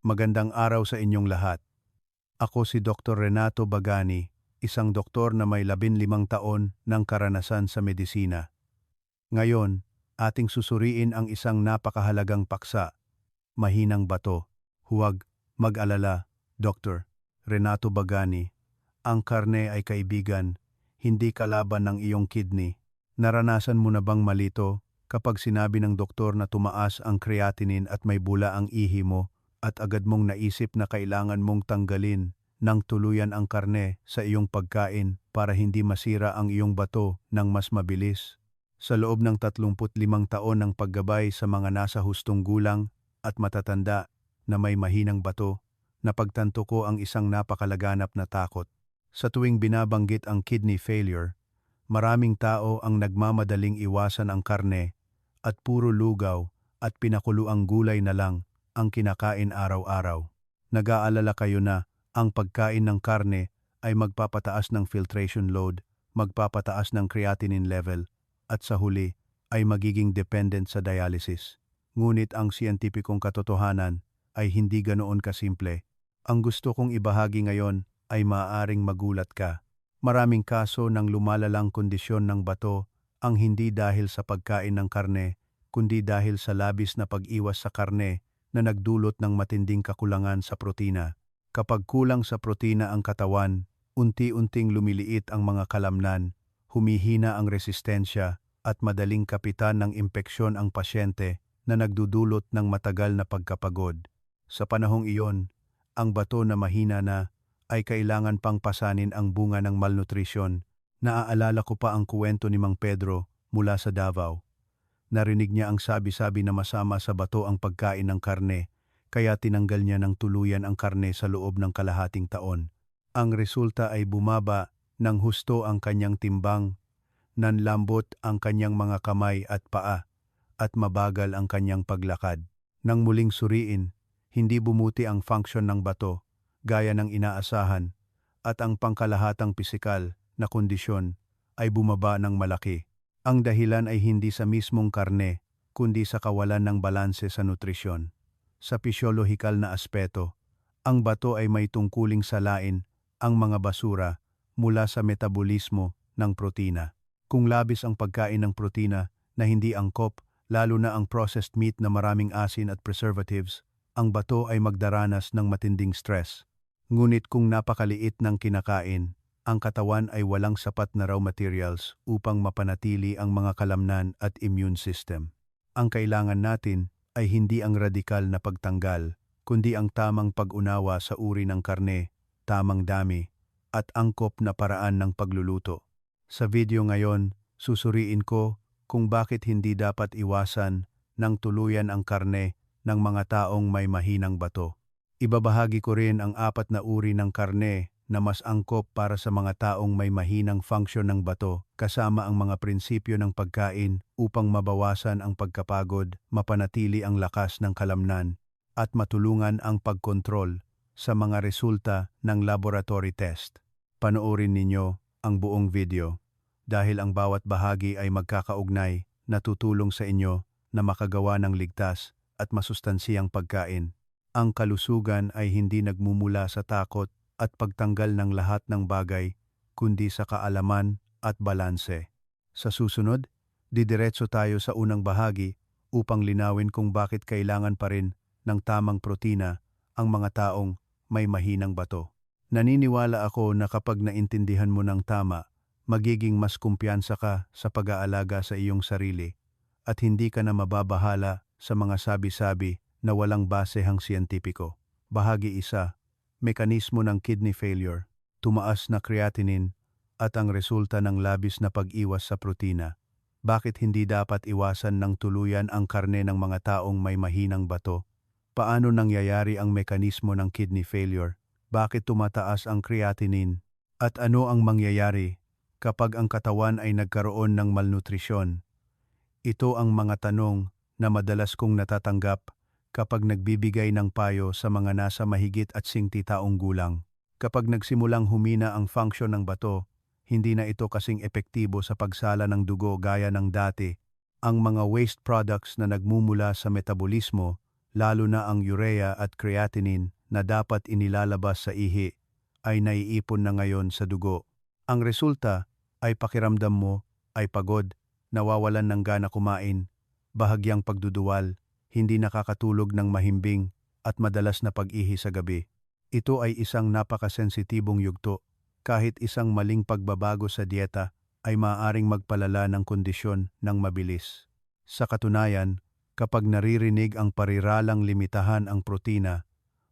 Magandang araw sa inyong lahat. Ako si Dr. Renato Bagani, isang doktor na may 15 taon ng karanasan sa medisina. Ngayon, ating susuriin ang isang napakahalagang paksa, mahinang bato. Huwag mag-alala, Dr. Renato Bagani. Ang karne ay kaibigan, hindi kalaban ng iyong kidney. Naranasan mo na bang malito kapag sinabi ng doktor na tumaas ang creatinine at may bula ang ihi mo at agad mong naisip na kailangan mong tanggalin ng tuluyan ang karne sa iyong pagkain para hindi masira ang iyong bato ng mas mabilis? Sa loob ng 35 taon ng paggabay sa mga nasa hustong gulang at matatanda na may mahinang bato, napagtanto ko ang isang napakalaganap na takot. Sa tuwing binabanggit ang kidney failure, maraming tao ang nagmamadaling iwasan ang karne at puro lugaw at pinakuluang gulay na lang ang kinakain araw-araw. Nag-aalala kayo na ang pagkain ng karne ay magpapataas ng filtration load, magpapataas ng creatinine level, at sa huli ay magiging dependent sa dialysis. Ngunit ang siyentipikong katotohanan ay hindi ganoon kasimple. Ang gusto kong ibahagi ngayon ay maaaring magulat ka. Maraming kaso ng lumalalang kondisyon ng bato ang hindi dahil sa pagkain ng karne, kundi dahil sa labis na pag-iwas sa karne na nagdulot ng matinding kakulangan sa protina. Kapag kulang sa protina ang katawan, unti-unting lumiliit ang mga kalamnan, humihina ang resistensya at madaling kapitan ng impeksyon ang pasyente na nagdudulot ng matagal na pagkapagod. Sa panahong iyon, ang bato na mahina na ay kailangan pang pasanin ang bunga ng malnutrisyon. Naaalala ko pa ang kwento ni Mang Pedro mula sa Davao. Narinig niya ang sabi-sabi na masama sa bato ang pagkain ng karne, kaya tinanggal niya ng tuluyan ang karne sa loob ng kalahating taon. Ang resulta ay bumaba ng husto ang kanyang timbang, nanlambot ang kanyang mga kamay at paa, at mabagal ang kanyang paglakad. Nang muling suriin, hindi bumuti ang function ng bato, gaya ng inaasahan, at ang pangkalahatang pisikal na kondisyon ay bumaba ng malaki. Ang dahilan ay hindi sa mismong karne, kundi sa kawalan ng balanse sa nutrisyon. Sa pisyolohikal na aspeto, ang bato ay may tungkuling salain ang mga basura mula sa metabolismo ng protina. Kung labis ang pagkain ng protina na hindi angkop, lalo na ang processed meat na maraming asin at preservatives, ang bato ay magdaranas ng matinding stress. Ngunit kung napakaliit ng kinakain, ang katawan ay walang sapat na raw materials upang mapanatili ang mga kalamnan at immune system. Ang kailangan natin ay hindi ang radikal na pagtanggal, kundi ang tamang pag-unawa sa uri ng karne, tamang dami, at angkop na paraan ng pagluluto. Sa video ngayon, susuriin ko kung bakit hindi dapat iwasan ng tuluyan ang karne ng mga taong may mahinang bato. Ibabahagi ko rin ang 4 na uri ng karne na mas angkop para sa mga taong may mahinang function ng bato, kasama ang mga prinsipyo ng pagkain upang mabawasan ang pagkapagod, mapanatili ang lakas ng kalamnan, at matulungan ang pagkontrol sa mga resulta ng laboratory test. Panoorin ninyo ang buong video dahil ang bawat bahagi ay magkakaugnay na tutulong sa inyo na makagawa ng ligtas at masustansiyang pagkain. Ang kalusugan ay hindi nagmumula sa takot at pagtanggal ng lahat ng bagay, kundi sa kaalaman at balanse. Sa susunod, didiretso tayo sa unang bahagi upang linawin kung bakit kailangan pa rin ng tamang protina ang mga taong may mahinang bato. Naniniwala ako na kapag naintindihan mo ng tama, magiging mas kumpiyansa ka sa pag-aalaga sa iyong sarili at hindi ka na mababahala sa mga sabi-sabi na walang basehang siyentipiko. Bahagi 1. Mekanismo ng kidney failure, tumaas na creatinine at ang resulta ng labis na pag-iwas sa protina. Bakit hindi dapat iwasan ng tuluyan ang karne ng mga taong may mahinang bato? Paano nangyayari ang mekanismo ng kidney failure? Bakit tumataas ang creatinine? At ano ang mangyayari kapag ang katawan ay nagkaroon ng malnutrisyon? Ito ang mga tanong na madalas kong natatanggap kapag nagbibigay ng payo sa mga nasa mahigit at 60 taong gulang. Kapag nagsimulang humina ang function ng bato, hindi na ito kasing epektibo sa pagsala ng dugo gaya ng dati. Ang mga waste products na nagmumula sa metabolismo, lalo na ang urea at creatinine na dapat inilalabas sa ihi, ay naiipon na ngayon sa dugo. Ang resulta ay pakiramdam mo ay pagod, nawawalan ng gana kumain, bahagyang pagduduwal, hindi nakakatulog ng mahimbing, at madalas na pag-ihi sa gabi. Ito ay isang napakasensitibong yugto. Kahit isang maling pagbabago sa dieta ay maaaring magpalala ng kondisyon ng mabilis. Sa katunayan, kapag naririnig ang pariralang limitahan ang protina,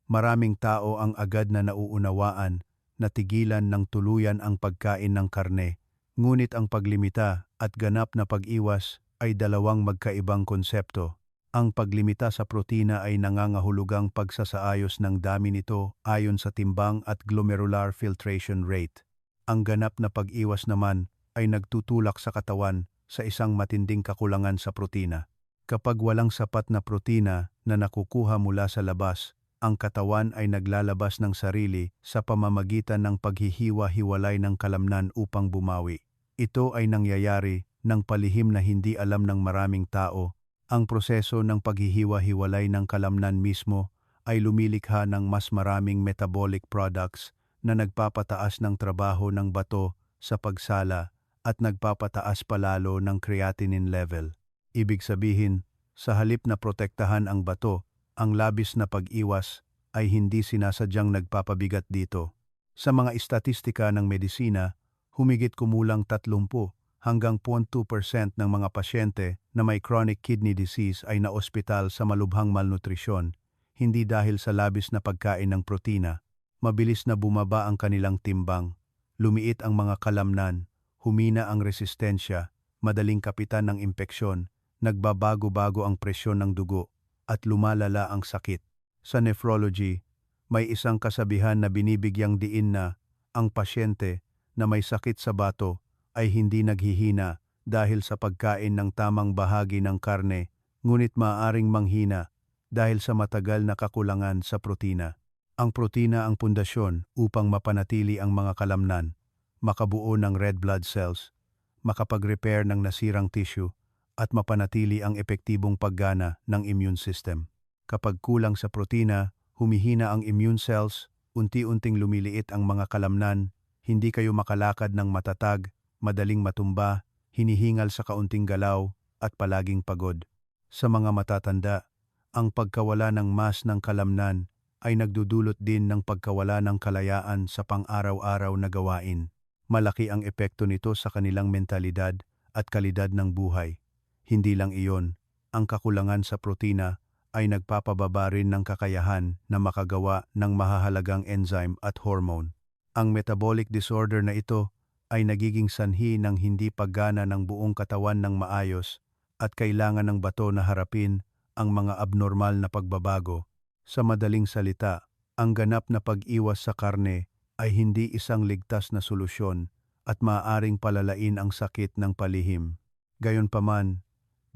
maraming tao ang agad na nauunawaan na tigilan ng tuluyan ang pagkain ng karne. Ngunit ang paglimita at ganap na pag-iwas ay dalawang magkaibang konsepto. Ang paglimita sa protina ay nangangahulugang pagsasaayos ng dami nito ayon sa timbang at glomerular filtration rate. Ang ganap na pag-iwas naman ay nagtutulak sa katawan sa isang matinding kakulangan sa protina. Kapag walang sapat na protina na nakukuha mula sa labas, ang katawan ay naglalabas ng sarili sa pamamagitan ng paghihiwa-hiwalay ng kalamnan upang bumawi. Ito ay nangyayari ng palihim na hindi alam ng maraming tao. Ang proseso ng paghihiwa-hiwalay ng kalamnan mismo ay lumilikha ng mas maraming metabolic products na nagpapataas ng trabaho ng bato sa pagsala at nagpapataas palalo ng creatinine level. Ibig sabihin, sa halip na protektahan ang bato, ang labis na pag-iwas ay hindi sinasadyang nagpapabigat dito. Sa mga istatistika ng medisina, humigit kumulang 30 hanggang 0.2% ng mga pasyente na may chronic kidney disease ay naospital sa malubhang malnutrisyon, hindi dahil sa labis na pagkain ng protina. Mabilis na bumaba ang kanilang timbang, lumiit ang mga kalamnan, humina ang resistensya, madaling kapitan ng impeksyon, nagbabago-bago ang presyon ng dugo, at lumalala ang sakit. Sa nephrology, may isang kasabihan na binibigyang diin na ang pasyente na may sakit sa bato ay hindi naghihina dahil sa pagkain ng tamang bahagi ng karne, ngunit maaaring manghina dahil sa matagal na kakulangan sa protina. Ang protina ang pundasyon upang mapanatili ang mga kalamnan, makabuo ng red blood cells, makapag-repair ng nasirang tissue, at mapanatili ang epektibong paggana ng immune system. Kapag kulang sa protina, humihina ang immune cells, unti-unting lumiliit ang mga kalamnan, hindi kayo makalakad ng matatag, madaling matumba, hinihingal sa kaunting galaw, at palaging pagod. Sa mga matatanda, ang pagkawala ng mas ng kalamnan ay nagdudulot din ng pagkawala ng kalayaan sa pang-araw-araw na gawain. Malaki ang epekto nito sa kanilang mentalidad at kalidad ng buhay. Hindi lang iyon, ang kakulangan sa protina ay nagpapababa rin ng kakayahan na makagawa ng mahahalagang enzyme at hormone. Ang metabolic disorder na ito ay nagiging sanhi ng hindi paggana ng buong katawan ng maayos at kailangan ng bato na harapin ang mga abnormal na pagbabago. Sa madaling salita, ang ganap na pag-iwas sa karne ay hindi isang ligtas na solusyon at maaaring palalain ang sakit ng palihim. Gayunpaman,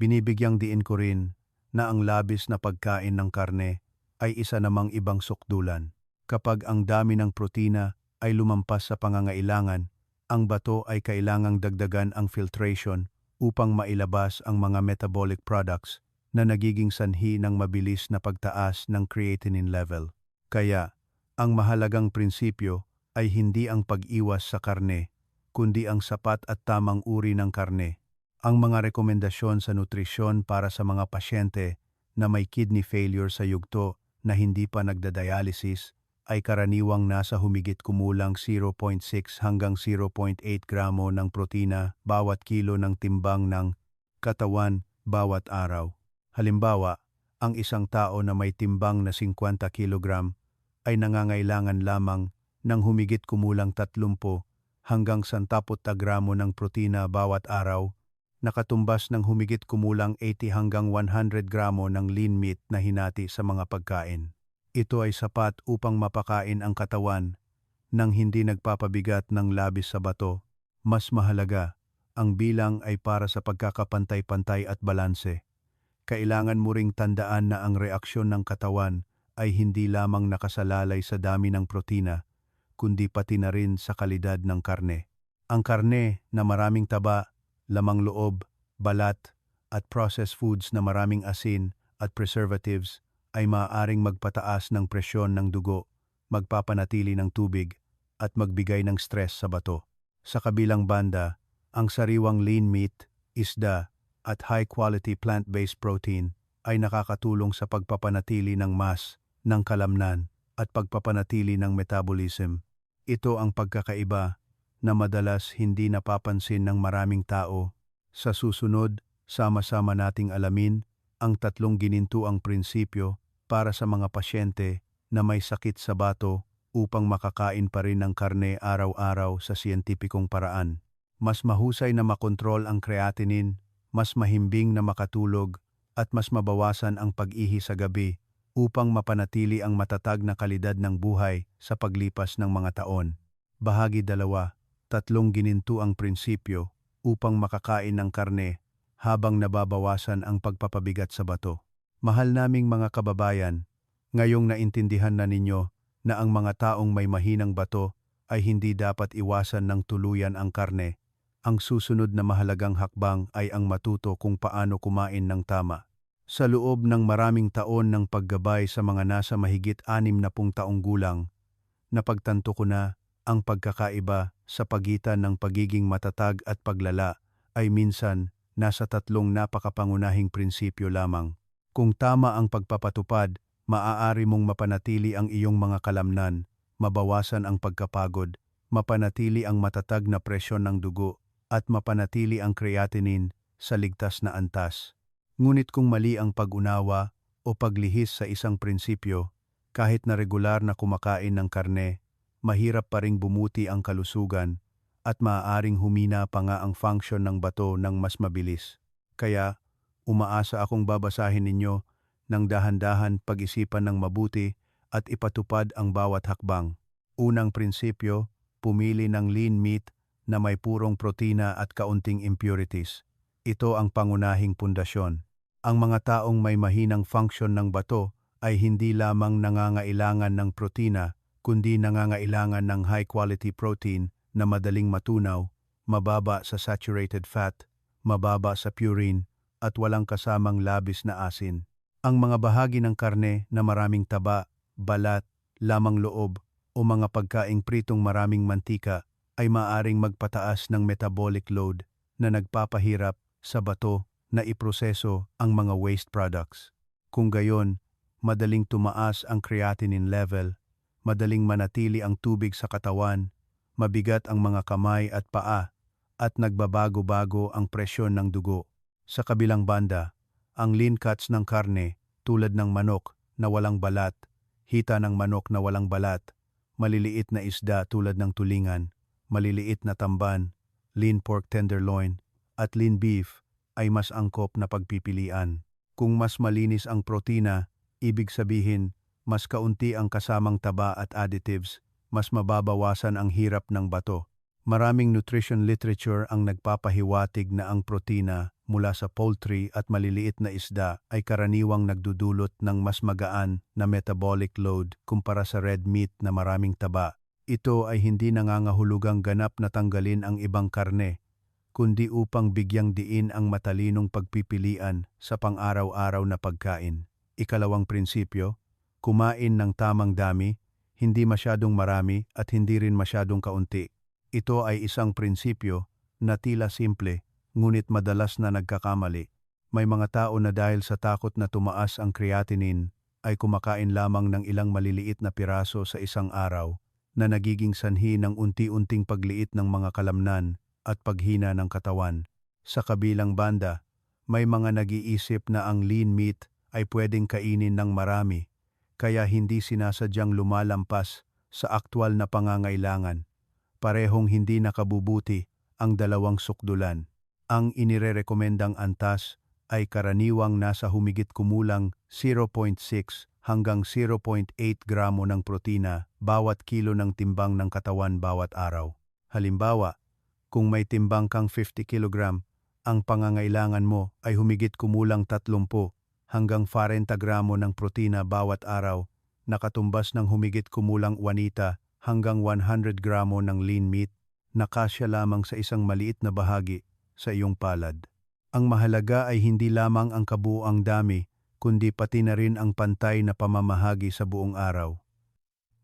binibigyang diin ko rin na ang labis na pagkain ng karne ay isa namang ibang sukdulan. Kapag ang dami ng protina ay lumampas sa pangangailangan, ang bato ay kailangang dagdagan ang filtration upang mailabas ang mga metabolic products na nagiging sanhi ng mabilis na pagtaas ng creatinine level. Kaya, ang mahalagang prinsipyo ay hindi ang pag-iwas sa karne, kundi ang sapat at tamang uri ng karne. Ang mga rekomendasyon sa nutrisyon para sa mga pasyente na may kidney failure sa yugto na hindi pa nagdadialysis ay karaniwang nasa humigit kumulang 0.6 hanggang 0.8 gramo ng protina bawat kilo ng timbang ng katawan bawat araw. Halimbawa, ang isang tao na may timbang na 50 kilogram ay nangangailangan lamang ng humigit kumulang 30 hanggang 10 gramo ng protina bawat araw, nakatumbas ng humigit kumulang 80 hanggang 100 gramo ng lean meat na hinati sa mga pagkain. Ito ay sapat upang mapakain ang katawan nang hindi nagpapabigat ng labis sa bato. Mas mahalaga, ang bilang ay para sa pagkakapantay-pantay at balanse. Kailangan mo ring tandaan na ang reaksyon ng katawan ay hindi lamang nakasalalay sa dami ng protina, kundi pati na rin sa kalidad ng karne. Ang karne na maraming taba, lamang loob, balat, at processed foods na maraming asin at preservatives ay maaaring magpataas ng presyon ng dugo, magpapanatili ng tubig, at magbigay ng stress sa bato. Sa kabilang banda, ang sariwang lean meat, isda, at high-quality plant-based protein ay nakakatulong sa pagpapanatili ng mass, ng kalamnan, at pagpapanatili ng metabolism. Ito ang pagkakaiba na madalas hindi napapansin ng maraming tao. Sa susunod, sama-sama nating alamin ang 3 ginintuang prinsipyo para sa mga pasyente na may sakit sa bato upang makakain pa rin ng karne araw-araw sa siyentipikong paraan. Mas mahusay na makontrol ang creatinine, mas mahimbing na makatulog, at mas mabawasan ang pag-ihi sa gabi upang mapanatili ang matatag na kalidad ng buhay sa paglipas ng mga taon. Bahagi 2, 3 ginintuang prinsipyo upang makakain ng karne habang nababawasan ang pagpapabigat sa bato. Mahal naming mga kababayan, ngayong naintindihan na ninyo na ang mga taong may mahinang bato ay hindi dapat iwasan ng tuluyan ang karne, ang susunod na mahalagang hakbang ay ang matuto kung paano kumain ng tama. Sa loob ng maraming taon ng paggabay sa mga nasa mahigit 60 taong gulang, napagtanto ko na ang pagkakaiba sa pagitan ng pagiging matatag at paglala ay minsan nasa 3 napakapangunahing prinsipyo lamang. Kung tama ang pagpapatupad, maaari mong mapanatili ang iyong mga kalamnan, mabawasan ang pagkapagod, mapanatili ang matatag na presyon ng dugo, at mapanatili ang creatinine sa ligtas na antas. Ngunit kung mali ang pag-unawa o paglihis sa isang prinsipyo, kahit na regular na kumakain ng karne, mahirap pa ring bumuti ang kalusugan at maaaring humina pa nga ang function ng bato ng mas mabilis. Kaya, umaasa akong babasahin ninyo ng dahan-dahan pag-isipan ng mabuti at ipatupad ang bawat hakbang. Unang prinsipyo, pumili ng lean meat na may purong protina at kaunting impurities. Ito ang pangunahing pundasyon. Ang mga taong may mahinang function ng bato ay hindi lamang nangangailangan ng protina, kundi nangangailangan ng high-quality protein na madaling matunaw, mababa sa saturated fat, mababa sa purine, at walang kasamang labis na asin. Ang mga bahagi ng karne na maraming taba, balat, lamang loob, o mga pagkaing pritong maraming mantika ay maaring magpataas ng metabolic load na nagpapahirap sa bato na iproseso ang mga waste products. Kung gayon, madaling tumaas ang creatinine level, madaling manatili ang tubig sa katawan, mabigat ang mga kamay at paa, at nagbabago-bago ang presyon ng dugo. Sa kabilang banda, ang lean cuts ng karne tulad ng manok na walang balat, hita ng manok na walang balat, maliliit na isda tulad ng tulingan, maliliit na tamban, lean pork tenderloin, at lean beef ay mas angkop na pagpipilian. Kung mas malinis ang protina, ibig sabihin mas kaunti ang kasamang taba at additives, mas mababawasan ang hirap ng bato. Maraming nutrition literature ang nagpapahiwatig na ang protina mula sa poultry at maliliit na isda ay karaniwang nagdudulot ng mas magaan na metabolic load kumpara sa red meat na maraming taba. Ito ay hindi nangangahulugang ganap na tanggalin ang ibang karne, kundi upang bigyang diin ang matalinong pagpipilian sa pang-araw-araw na pagkain. Ikalawang prinsipyo, kumain ng tamang dami, hindi masyadong marami at hindi rin masyadong kaunti. Ito ay isang prinsipyo na tila simple, ngunit madalas na nagkakamali. May mga tao na dahil sa takot na tumaas ang creatinine, ay kumakain lamang ng ilang maliliit na piraso sa isang araw, na nagiging sanhi ng unti-unting pagliit ng mga kalamnan at paghina ng katawan. Sa kabilang banda, may mga nag-iisip na ang lean meat ay pwedeng kainin ng marami, kaya hindi sinasadyang lumalampas sa aktwal na pangangailangan. Parehong hindi nakabubuti ang dalawang sukdulan. Ang inirerekomendang antas ay karaniwang nasa humigit kumulang 0.6 hanggang 0.8 gramo ng protina bawat kilo ng timbang ng katawan bawat araw. Halimbawa, kung may timbang kang 50 kg, ang pangangailangan mo ay humigit kumulang 30 hanggang 40 gramo ng protina bawat araw, nakatumbas ng humigit kumulang 1 hanggang 100 gramo ng lean meat na kasya lamang sa isang maliit na bahagi sa iyong palad. Ang mahalaga ay hindi lamang ang kabuuang dami, kundi pati na rin ang pantay na pamamahagi sa buong araw.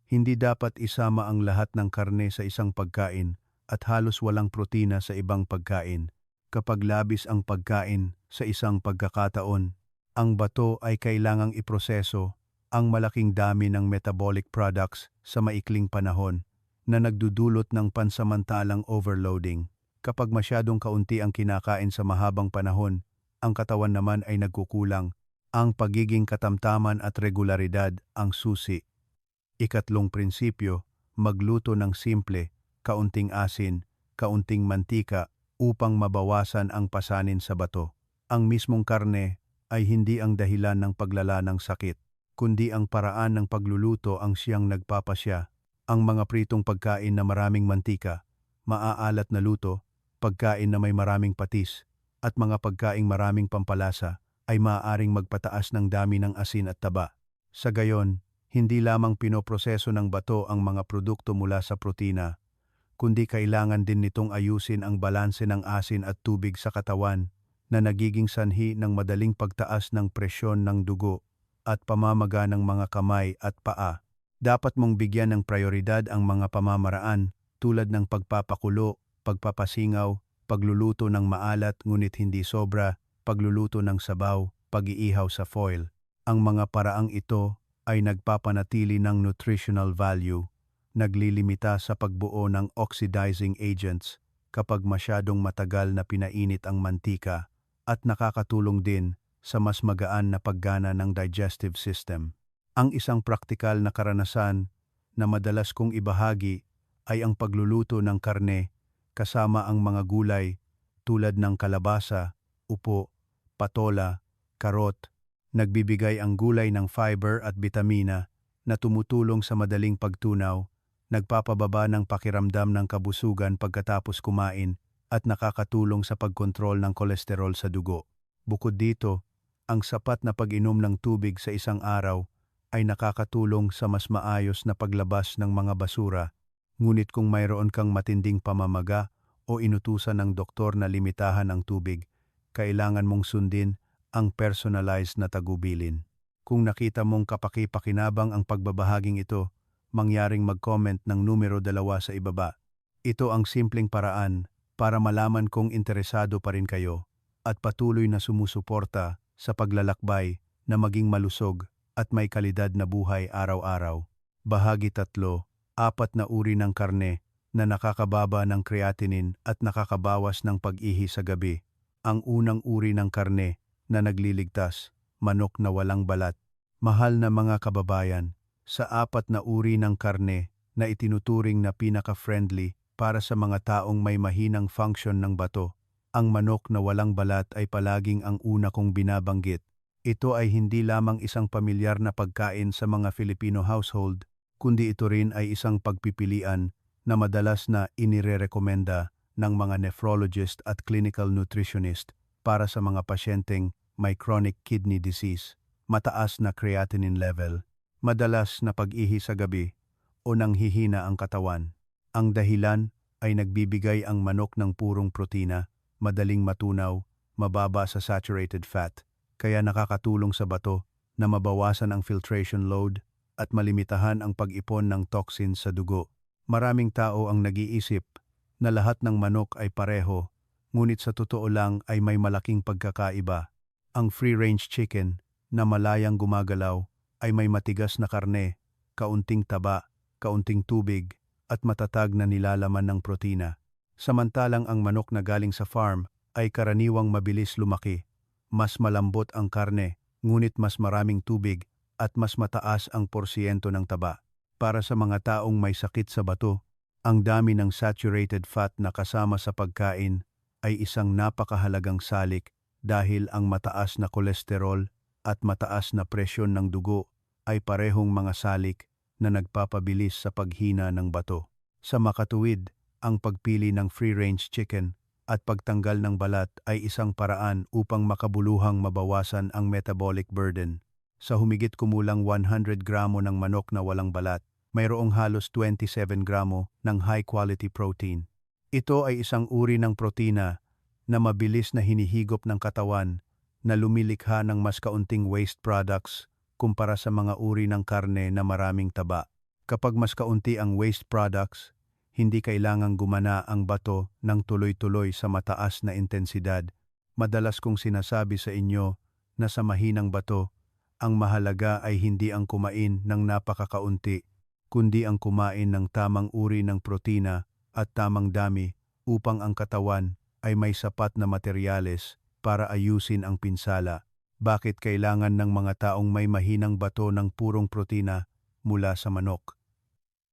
Hindi dapat isama ang lahat ng karne sa isang pagkain at halos walang protina sa ibang pagkain. Kapag labis ang pagkain sa isang pagkakataon, ang bato ay kailangang iproseso ang malaking dami ng metabolic products sa maikling panahon na nagdudulot ng pansamantalang overloading. Kapag masyadong kaunti ang kinakain sa mahabang panahon, ang katawan naman ay nagkukulang. Ang pagiging katamtaman at regularidad ang susi. Ikatlong prinsipyo, magluto ng simple, kaunting asin, kaunting mantika upang mabawasan ang pasanin sa bato. Ang mismong karne ay hindi ang dahilan ng paglala ng sakit, kundi ang paraan ng pagluluto ang siyang nagpapasya. Ang mga pritong pagkain na maraming mantika, maaalat na luto, pagkain na may maraming patis, at mga pagkaing maraming pampalasa ay maaaring magpataas ng dami ng asin at taba. Sa gayon, hindi lamang pinoproseso ng bato ang mga produkto mula sa protina, kundi kailangan din nitong ayusin ang balanse ng asin at tubig sa katawan na nagiging sanhi ng madaling pagtaas ng presyon ng dugo at pamamaga ng mga kamay at paa. Dapat mong bigyan ng prioridad ang mga pamamaraan tulad ng pagpapakulo, pagpapasingaw, pagluluto ng maalat ngunit hindi sobra, pagluluto ng sabaw, pag-iihaw sa foil. Ang mga paraang ito ay nagpapanatili ng nutritional value, naglilimita sa pagbuo ng oxidizing agents kapag masyadong matagal na pinainit ang mantika at nakakatulong din sa mas magaan na paggana ng digestive system. Ang isang praktikal na karanasan na madalas kong ibahagi ay ang pagluluto ng karne kasama ang mga gulay tulad ng kalabasa, upo, patola, karot. Nagbibigay ang gulay ng fiber at bitamina na tumutulong sa madaling pagtunaw, nagpapababa ng pakiramdam ng kabusugan pagkatapos kumain at nakakatulong sa pagkontrol ng kolesterol sa dugo. Bukod dito, ang sapat na pag-inom ng tubig sa isang araw ay nakakatulong sa mas maayos na paglabas ng mga basura, ngunit kung mayroon kang matinding pamamaga o inutusan ng doktor na limitahan ang tubig, kailangan mong sundin ang personalized na tagubilin. Kung nakita mong kapaki-pakinabang ang pagbabahaging ito, mangyaring mag-comment ng numero 2 sa ibaba. Ito ang simpleng paraan para malaman kung interesado pa rin kayo at patuloy na sumusuporta sa paglalakbay na maging malusog at may kalidad na buhay araw-araw. Bahagi 3, 4 na uri ng karne na nakakababa ng creatinine at nakakabawas ng pag-ihi sa gabi. Ang unang uri ng karne na nagliligtas, manok na walang balat. Mahal na mga kababayan, sa 4 na uri ng karne na itinuturing na pinaka-friendly para sa mga taong may mahinang function ng bato, ang manok na walang balat ay palaging ang una kong binabanggit. Ito ay hindi lamang isang pamilyar na pagkain sa mga Filipino household, kundi ito rin ay isang pagpipilian na madalas na inirerekomenda ng mga nephrologist at clinical nutritionist para sa mga pasyenteng may chronic kidney disease, mataas na creatinine level, madalas na pag-ihi sa gabi, o nanghihina ang katawan. Ang dahilan ay nagbibigay ang manok ng purong protina, madaling matunaw, mababa sa saturated fat, kaya nakakatulong sa bato na mabawasan ang filtration load at malimitahan ang pag-ipon ng toxins sa dugo. Maraming tao ang nag-iisip na lahat ng manok ay pareho, ngunit sa totoo lang ay may malaking pagkakaiba. Ang free-range chicken na malayang gumagalaw ay may matigas na karne, kaunting taba, kaunting tubig, at matatag na nilalaman ng protina. Samantalang ang manok na galing sa farm ay karaniwang mabilis lumaki. Mas malambot ang karne, ngunit mas maraming tubig at mas mataas ang porsyento ng taba. Para sa mga taong may sakit sa bato, ang dami ng saturated fat na kasama sa pagkain ay isang napakahalagang salik dahil ang mataas na kolesterol at mataas na presyon ng dugo ay parehong mga salik na nagpapabilis sa paghina ng bato. Sa makatuwid, ang pagpili ng free-range chicken at pagtanggal ng balat ay isang paraan upang makabuluhang mabawasan ang metabolic burden. Sa humigit kumulang 100 gramo ng manok na walang balat, mayroong halos 27 gramo ng high-quality protein. Ito ay isang uri ng protina na mabilis na hinihigop ng katawan na lumilikha ng mas kaunting waste products kumpara sa mga uri ng karne na maraming taba. Kapag mas kaunti ang waste products, hindi kailangang gumana ang bato ng tuloy-tuloy sa mataas na intensidad. Madalas kong sinasabi sa inyo na sa mahinang bato, ang mahalaga ay hindi ang kumain ng napakakaunti, kundi ang kumain ng tamang uri ng protina at tamang dami upang ang katawan ay may sapat na materyales para ayusin ang pinsala. Bakit kailangan ng mga taong may mahinang bato ng purong protina mula sa manok?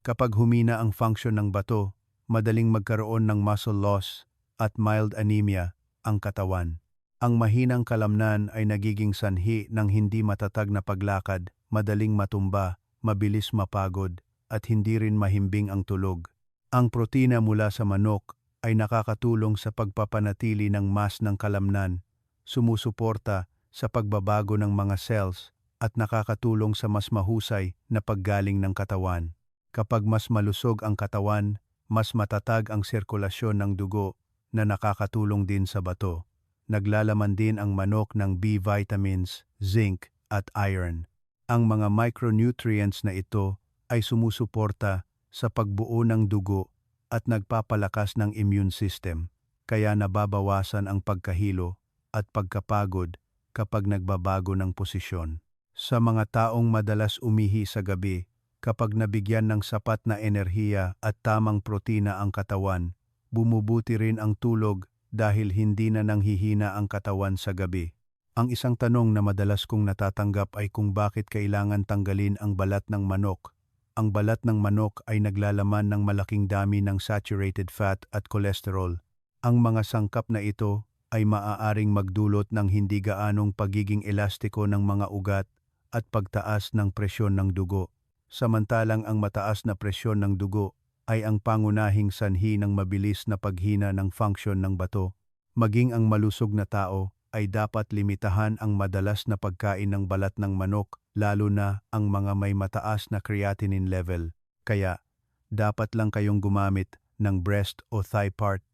Kapag humina ang function ng bato, madaling magkaroon ng muscle loss at mild anemia ang katawan. Ang mahinang kalamnan ay nagiging sanhi ng hindi matatag na paglakad, madaling matumba, mabilis mapagod, at hindi rin mahimbing ang tulog. Ang protina mula sa manok ay nakakatulong sa pagpapanatili ng mass ng kalamnan, sumusuporta sa pagbabago ng mga cells, at nakakatulong sa mas mahusay na paggaling ng katawan. Kapag mas malusog ang katawan, mas matatag ang sirkulasyon ng dugo na nakakatulong din sa bato. Naglalaman din ang manok ng B vitamins, zinc, at iron. Ang mga micronutrients na ito ay sumusuporta sa pagbuo ng dugo at nagpapalakas ng immune system, kaya nababawasan ang pagkahilo at pagkapagod kapag nagbabago ng posisyon. Sa mga taong madalas umihi sa gabi, kapag nabigyan ng sapat na enerhiya at tamang protina ang katawan, bumubuti rin ang tulog dahil hindi na nanghihina ang katawan sa gabi. Ang isang tanong na madalas kong natatanggap ay kung bakit kailangan tanggalin ang balat ng manok. Ang balat ng manok ay naglalaman ng malaking dami ng saturated fat at cholesterol. Ang mga sangkap na ito ay maaaring magdulot ng hindi gaanong pagiging elastiko ng mga ugat at pagtaas ng presyon ng dugo. Samantalang ang mataas na presyon ng dugo ay ang pangunahing sanhi ng mabilis na paghina ng function ng bato. Maging ang malusog na tao ay dapat limitahan ang madalas na pagkain ng balat ng manok, lalo na ang mga may mataas na creatinine level. Kaya, dapat lang kayong gumamit ng breast o thigh part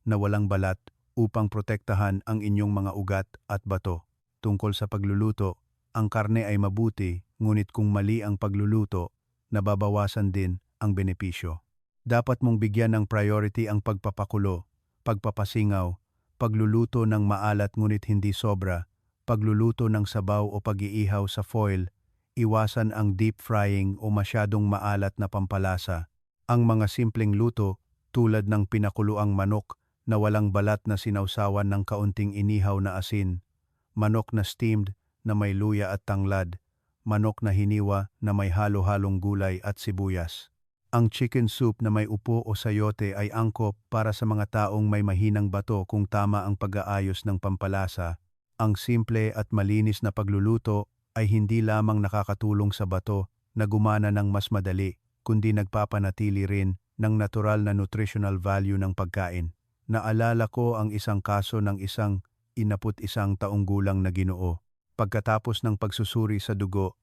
na walang balat upang protektahan ang inyong mga ugat at bato. Tungkol sa pagluluto, ang karne ay mabuti, ngunit kung mali ang pagluluto, nababawasan din ang benepisyo. Dapat mong bigyan ng priority ang pagpapakulo, pagpapasingaw, pagluluto ng maalat ngunit hindi sobra, pagluluto ng sabaw o pag-iihaw sa foil, iwasan ang deep frying o masyadong maalat na pampalasa. Ang mga simpleng luto, tulad ng pinakuluang manok na walang balat na sinawsawan ng kaunting inihaw na asin, manok na steamed na may luya at tanglad, manok na hiniwa na may halo-halong gulay at sibuyas. Ang chicken soup na may upo o sayote ay angkop para sa mga taong may mahinang bato kung tama ang pag-aayos ng pampalasa. Ang simple at malinis na pagluluto ay hindi lamang nakakatulong sa bato na gumana ng mas madali, kundi nagpapanatili rin ng natural na nutritional value ng pagkain. Naalala ko ang isang kaso ng isang 21 taong gulang na Ginoo. Pagkatapos ng pagsusuri sa dugo,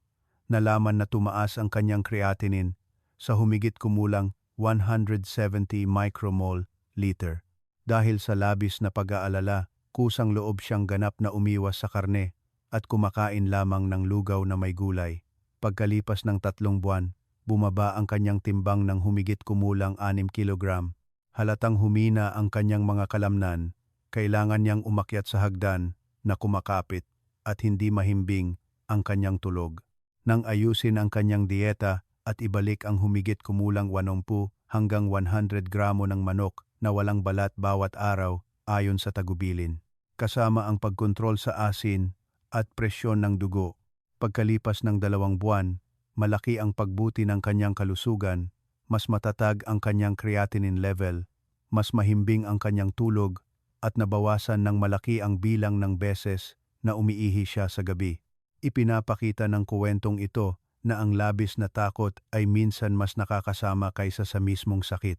nalaman na tumaas ang kanyang creatinine sa humigit kumulang 170 micromole liter. Dahil sa labis na pag-aalala, kusang loob siyang ganap na umiwas sa karne at kumakain lamang ng lugaw na may gulay. Pagkalipas ng 3 buwan, bumaba ang kanyang timbang ng humigit kumulang 6 kilogram. Halatang humina ang kanyang mga kalamnan, kailangan niyang umakyat sa hagdan na kumakapit at hindi mahimbing ang kanyang tulog. Nang ayusin ang kanyang dieta at ibalik ang humigit kumulang 80 hanggang 100 gramo ng manok na walang balat bawat araw ayon sa tagubilin, kasama ang pagkontrol sa asin at presyon ng dugo. Pagkalipas ng 2 buwan, malaki ang pagbuti ng kanyang kalusugan, mas matatag ang kanyang creatinine level, mas mahimbing ang kanyang tulog, at nabawasan ng malaki ang bilang ng beses na umiihi siya sa gabi. Ipinapakita ng kuwentong ito na ang labis na takot ay minsan mas nakakasama kaysa sa mismong sakit.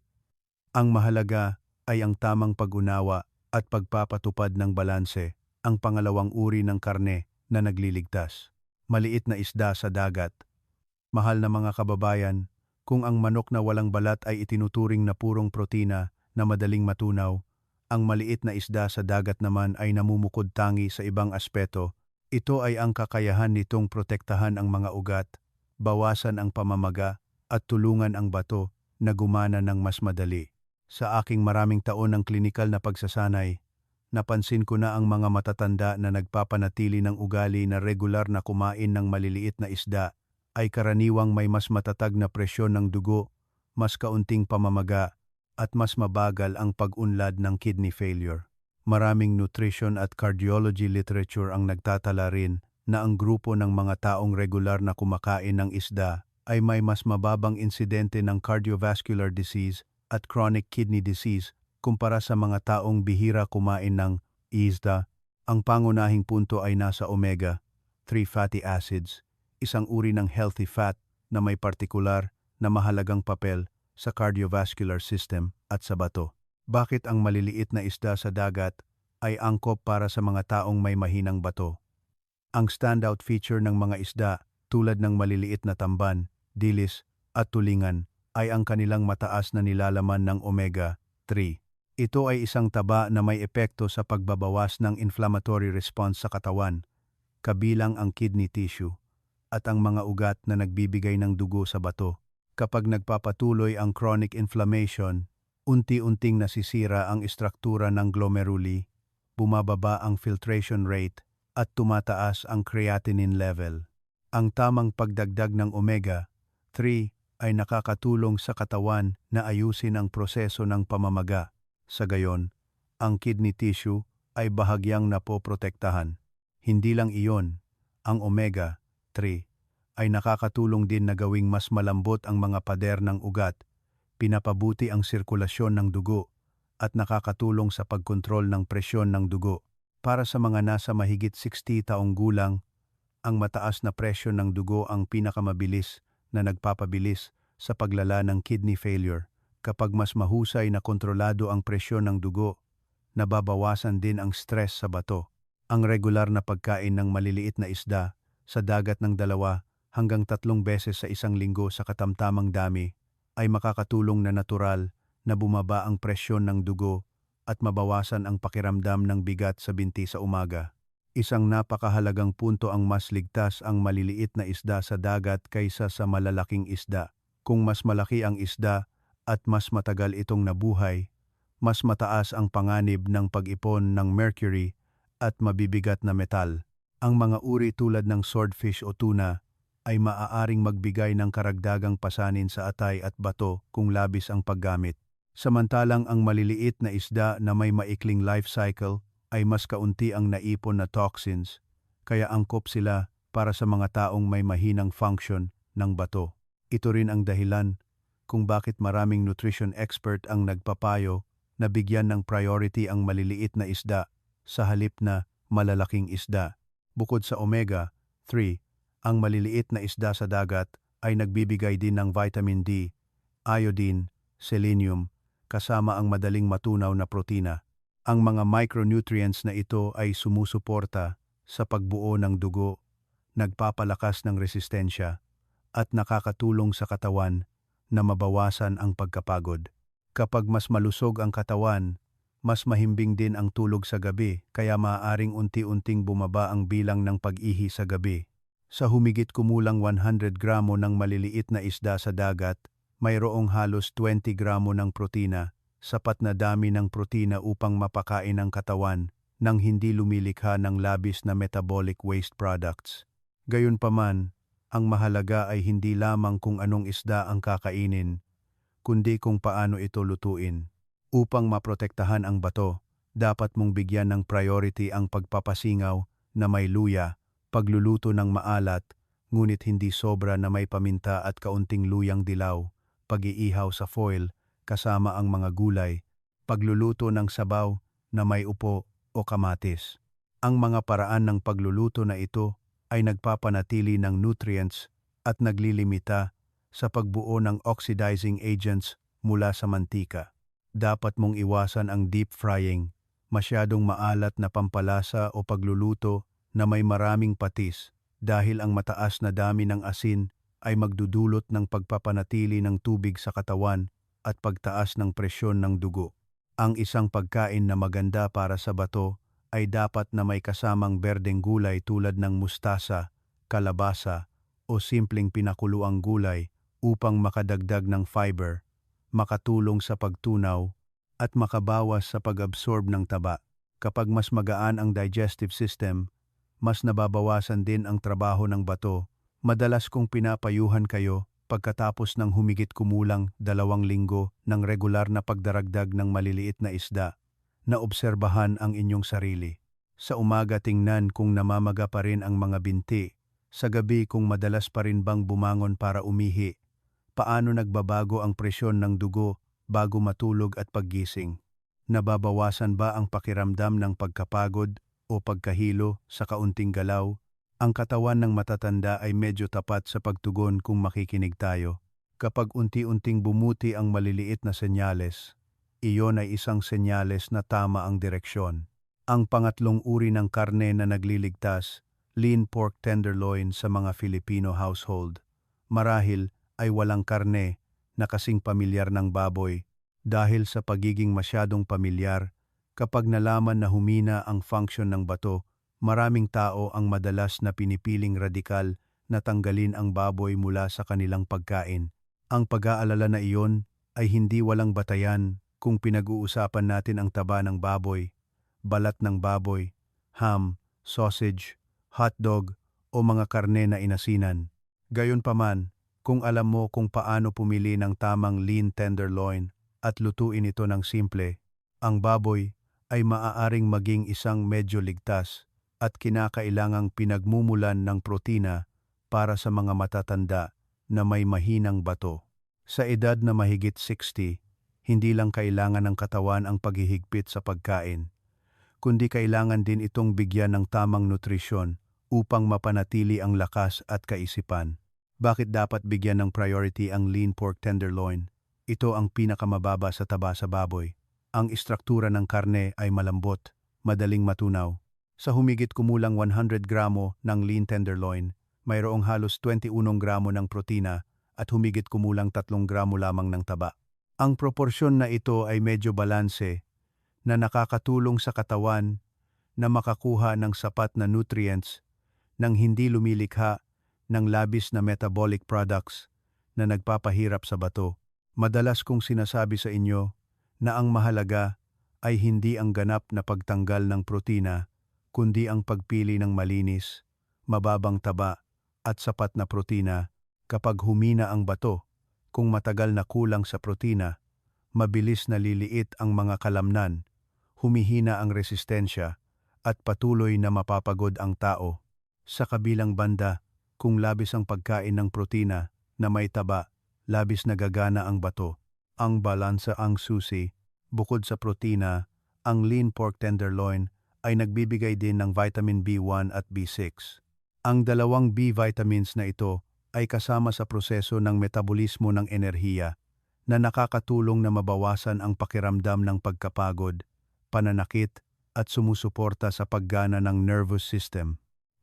Ang mahalaga ay ang tamang pag-unawa at pagpapatupad ng balanse, ang pangalawang uri ng karne na nagliligtas. Maliit na isda sa dagat. Mahal na mga kababayan, kung ang manok na walang balat ay itinuturing na purong protina na madaling matunaw, Ang maliit na isda sa dagat naman ay namumukod tangi sa ibang aspeto. Ito ay ang kakayahan nitong protektahan ang mga ugat, bawasan ang pamamaga, at tulungan ang bato na gumana ng mas madali. Sa aking maraming taon ng klinikal na pagsasanay, napansin ko na ang mga matatanda na nagpapanatili ng ugali na regular na kumain ng maliliit na isda ay karaniwang may mas matatag na presyon ng dugo, mas kaunting pamamaga, at mas mabagal ang pag-unlad ng kidney failure. Maraming nutrition at cardiology literature ang nagtatala rin na ang grupo ng mga taong regular na kumakain ng isda ay may mas mababang insidente ng cardiovascular disease at chronic kidney disease kumpara sa mga taong bihira kumain ng isda. Ang pangunahing punto ay nasa omega-3 fatty acids, isang uri ng healthy fat na may partikular na mahalagang papel sa cardiovascular system at sa bato. Bakit ang maliliit na isda sa dagat ay angkop para sa mga taong may mahinang bato? Ang standout feature ng mga isda tulad ng maliliit na tamban, dilis at tulingan ay ang kanilang mataas na nilalaman ng omega-3. Ito ay isang taba na may epekto sa pagbabawas ng inflammatory response sa katawan, kabilang ang kidney tissue at ang mga ugat na nagbibigay ng dugo sa bato. Kapag nagpapatuloy ang chronic inflammation, unti-unting nasisira ang istruktura ng glomeruli, bumababa ang filtration rate, at tumataas ang creatinine level. Ang tamang pagdagdag ng omega-3 ay nakakatulong sa katawan na ayusin ang proseso ng pamamaga. Sa gayon, ang kidney tissue ay bahagyang napoprotektahan. Hindi lang iyon, ang omega-3 ay nakakatulong din na gawing mas malambot ang mga pader ng ugat, pinapabuti ang sirkulasyon ng dugo, at nakakatulong sa pagkontrol ng presyon ng dugo. Para sa mga nasa mahigit 60 taong gulang, ang mataas na presyon ng dugo ang pinakamabilis na nagpapabilis sa paglala ng kidney failure. Kapag mas mahusay na kontrolado ang presyon ng dugo, nababawasan din ang stress sa bato. Ang regular na pagkain ng maliliit na isda sa dagat ng 2 hanggang 3 beses sa isang linggo sa katamtamang dami ay makakatulong na natural na bumaba ang presyon ng dugo at mabawasan ang pakiramdam ng bigat sa binti sa umaga. Isang napakahalagang punto ang mas ligtas ang maliliit na isda sa dagat kaysa sa malalaking isda. Kung mas malaki ang isda at mas matagal itong nabuhay, mas mataas ang panganib ng pag-ipon ng mercury at mabibigat na metal. Ang mga uri tulad ng swordfish o tuna ay maaaring magbigay ng karagdagang pasanin sa atay at bato kung labis ang paggamit. Samantalang ang maliliit na isda na may maikling life cycle ay mas kaunti ang naipon na toxins, kaya angkop sila para sa mga taong may mahinang function ng bato. Ito rin ang dahilan kung bakit maraming nutrition expert ang nagpapayo na bigyan ng priority ang maliliit na isda sa halip na malalaking isda. Bukod sa omega-3, ang maliliit na isda sa dagat ay nagbibigay din ng vitamin D, iodine, selenium, kasama ang madaling matunaw na protina. Ang mga micronutrients na ito ay sumusuporta sa pagbuo ng dugo, nagpapalakas ng resistensya, at nakakatulong sa katawan na mabawasan ang pagkapagod. Kapag mas malusog ang katawan, mas mahimbing din ang tulog sa gabi kaya maaaring unti-unting bumaba ang bilang ng pag-ihi sa gabi. Sa humigit kumulang 100 gramo ng maliliit na isda sa dagat, mayroong halos 20 gramo ng protina, sapat na dami ng protina upang mapakain ang katawan nang hindi lumilikha ng labis na metabolic waste products. Gayunpaman, ang mahalaga ay hindi lamang kung anong isda ang kakainin, kundi kung paano ito lutuin. Upang maprotektahan ang bato, dapat mong bigyan ng priority ang pagpapasingaw na may luya, pagluluto ng maalat, ngunit hindi sobra na may paminta at kaunting luyang dilaw, pag-iihaw sa foil kasama ang mga gulay, pagluluto ng sabaw na may upo o kamatis. Ang mga paraan ng pagluluto na ito ay nagpapanatili ng nutrients at naglilimita sa pagbuo ng oxidizing agents mula sa mantika. Dapat mong iwasan ang deep frying, masyadong maalat na pampalasa o pagluluto na may maraming patis dahil ang mataas na dami ng asin ay magdudulot ng pagpapanatili ng tubig sa katawan at pagtaas ng presyon ng dugo. Ang isang pagkain na maganda para sa bato ay dapat na may kasamang berdeng gulay tulad ng mustasa, kalabasa, o simpleng pinakuluang gulay upang makadagdag ng fiber, makatulong sa pagtunaw, at makabawas sa pag-absorb ng taba. Kapag mas magaan ang digestive system, mas nababawasan din ang trabaho ng bato. Madalas kong pinapayuhan kayo pagkatapos ng humigit kumulang 2 linggo ng regular na pagdaragdag ng maliliit na isda, na obserbahan ang inyong sarili. Sa umaga tingnan kung namamaga pa rin ang mga binti, sa gabi kung madalas pa rin bang bumangon para umihi, paano nagbabago ang presyon ng dugo bago matulog at paggising. Nababawasan ba ang pakiramdam ng pagkapagod o pagkahilo sa kaunting galaw? Ang katawan ng matatanda ay medyo tapat sa pagtugon kung makikinig tayo. Kapag unti-unting bumuti ang maliliit na senyales, iyon ay isang senyales na tama ang direksyon. Ang pangatlong uri ng karne na nagliligtas, lean pork tenderloin sa mga Filipino household. Marahil ay walang karne na kasing pamilyar ng baboy dahil sa pagiging masyadong pamilyar. Kapag nalaman na humina ang function ng bato, maraming tao ang madalas na pinipiling radikal na tanggalin ang baboy mula sa kanilang pagkain. Ang pag-aalala na iyon ay hindi walang batayan kung pinag-uusapan natin ang taba ng baboy, balat ng baboy, ham, sausage, hotdog o mga karne na inasinan. Gayunpaman, kung alam mo kung paano pumili ng tamang lean tenderloin at lutuin ito ng simple, ang baboy ay maaaring maging isang medyo ligtas at kinakailangang pinagmumulan ng protina para sa mga matatanda na may mahinang bato. Sa edad na mahigit 60, hindi lang kailangan ng katawan ang paghihigpit sa pagkain, kundi kailangan din itong bigyan ng tamang nutrisyon upang mapanatili ang lakas at kaisipan. Bakit dapat bigyan ng priority ang lean pork tenderloin? Ito ang pinakamababa sa taba sa baboy. Ang istruktura ng karne ay malambot, madaling matunaw. Sa humigit kumulang 100 gramo ng lean tenderloin, mayroong halos 21 gramo ng protina at humigit kumulang 3 gramo lamang ng taba. Ang proporsyon na ito ay medyo balanse na nakakatulong sa katawan na makakuha ng sapat na nutrients nang hindi lumilikha ng labis na metabolic products na nagpapahirap sa bato. Madalas kong sinasabi sa inyo na ang mahalaga ay hindi ang ganap na pagtanggal ng protina, kundi ang pagpili ng malinis, mababang taba at sapat na protina. Kapag humina ang bato, kung matagal na kulang sa protina, mabilis na liliit ang mga kalamnan, humihina ang resistensya at patuloy na mapapagod ang tao. Sa kabilang banda, kung labis ang pagkain ng protina na may taba, labis nagagana ang bato. Ang balansa ang susi. Bukod sa protina, ang lean pork tenderloin ay nagbibigay din ng vitamin B1 at B6. Ang dalawang B vitamins na ito ay kasama sa proseso ng metabolismo ng enerhiya na nakakatulong na mabawasan ang pakiramdam ng pagkapagod, pananakit at sumusuporta sa paggana ng nervous system.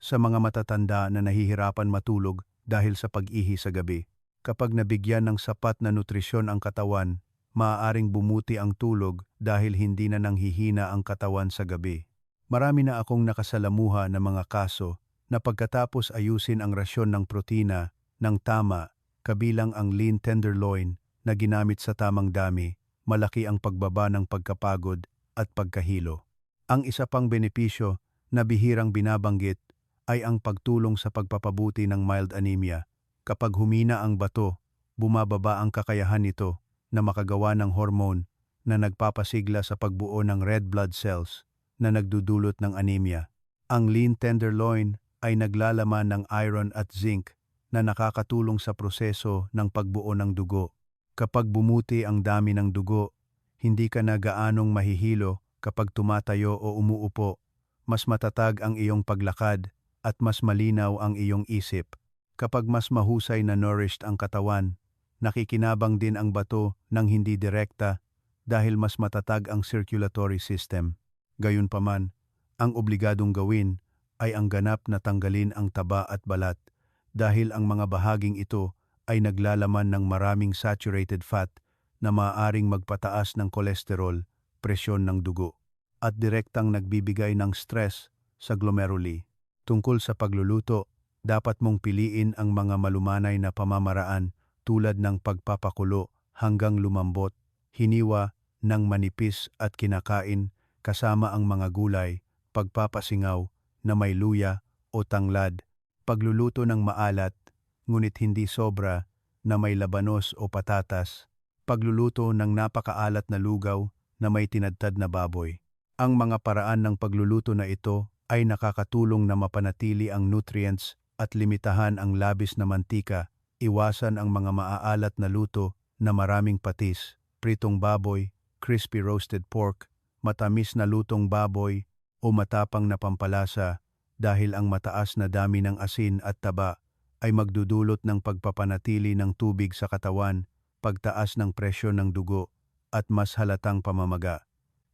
Sa mga matatanda na nahihirapan matulog dahil sa pag-ihi sa gabi, kapag nabigyan ng sapat na nutrisyon ang katawan, maaaring bumuti ang tulog dahil hindi na nanghihina ang katawan sa gabi. Marami na akong nakasalamuha na mga kaso na pagkatapos ayusin ang rasyon ng protina ng tama, kabilang ang lean tenderloin na ginamit sa tamang dami, malaki ang pagbaba ng pagkapagod at pagkahilo. Ang isa pang benepisyo na bihirang binabanggit ay ang pagtulong sa pagpapabuti ng mild anemia. Kapag humina ang bato, bumababa ang kakayahan nito na makagawa ng hormone na nagpapasigla sa pagbuo ng red blood cells na nagdudulot ng anemia. Ang lean tenderloin ay naglalaman ng iron at zinc na nakakatulong sa proseso ng pagbuo ng dugo. Kapag bumuti ang dami ng dugo, hindi ka na gaanong mahihilo kapag tumatayo o umuupo. Mas matatag ang iyong paglakad at mas malinaw ang iyong isip. Kapag mas mahusay na nourished ang katawan, nakikinabang din ang bato ng hindi direkta dahil mas matatag ang circulatory system. Gayunpaman, ang obligadong gawin ay ang ganap na tanggalin ang taba at balat dahil ang mga bahaging ito ay naglalaman ng maraming saturated fat na maaaring magpataas ng kolesterol, presyon ng dugo at direktang nagbibigay ng stress sa glomeruli. Tungkol sa pagluluto, dapat mong piliin ang mga malumanay na pamamaraan tulad ng pagpapakulo hanggang lumambot, hiniwa ng manipis at kinakain kasama ang mga gulay, pagpapasingaw na may luya o tanglad, pagluluto ng maalat ngunit hindi sobra na may labanos o patatas, pagluluto ng napakaalat na lugaw na may tinadtad na baboy. Ang mga paraan ng pagluluto na ito ay nakakatulong na mapanatili ang nutrients at limitahan ang labis na mantika, iwasan ang mga maaalat na luto na maraming patis, pritong baboy, crispy roasted pork, matamis na lutong baboy o matapang na pampalasa dahil ang mataas na dami ng asin at taba ay magdudulot ng pagpapanatili ng tubig sa katawan, pagtaas ng presyon ng dugo at mas halatang pamamaga.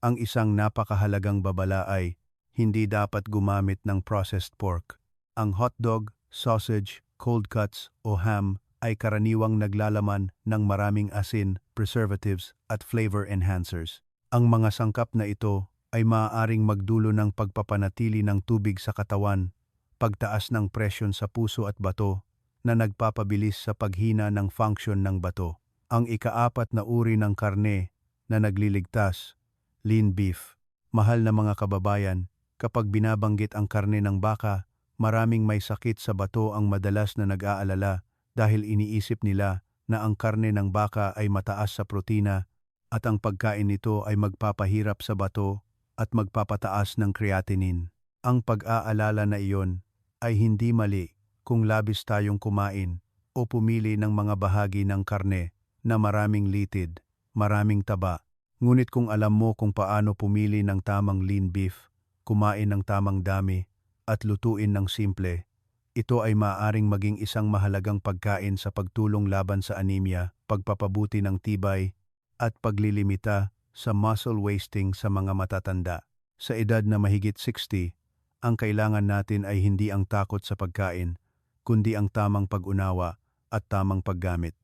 Ang isang napakahalagang babala ay hindi dapat gumamit ng processed pork. Ang hotdog, sausage, cold cuts o ham ay karaniwang naglalaman ng maraming asin, preservatives at flavor enhancers. Ang mga sangkap na ito ay maaaring magdulo ng pagpapanatili ng tubig sa katawan, pagtaas ng presyon sa puso at bato na nagpapabilis sa paghina ng function ng bato. Ang ikaapat na uri ng karne na nagliligtas, lean beef. Mahal na mga kababayan, kapag binabanggit ang karne ng baka, maraming may sakit sa bato ang madalas na nag-aalala dahil iniisip nila na ang karne ng baka ay mataas sa protina at ang pagkain nito ay magpapahirap sa bato at magpapataas ng creatinine. Ang pag-aalala na iyon ay hindi mali kung labis tayong kumain o pumili ng mga bahagi ng karne na maraming litid, maraming taba. Ngunit kung alam mo kung paano pumili ng tamang lean beef, kumain ng tamang dami, at lutuin ng simple, ito ay maaaring maging isang mahalagang pagkain sa pagtulong laban sa anemia, pagpapabuti ng tibay, at paglilimita sa muscle wasting sa mga matatanda. Sa edad na mahigit 60, ang kailangan natin ay hindi ang takot sa pagkain, kundi ang tamang pag-unawa at tamang paggamit.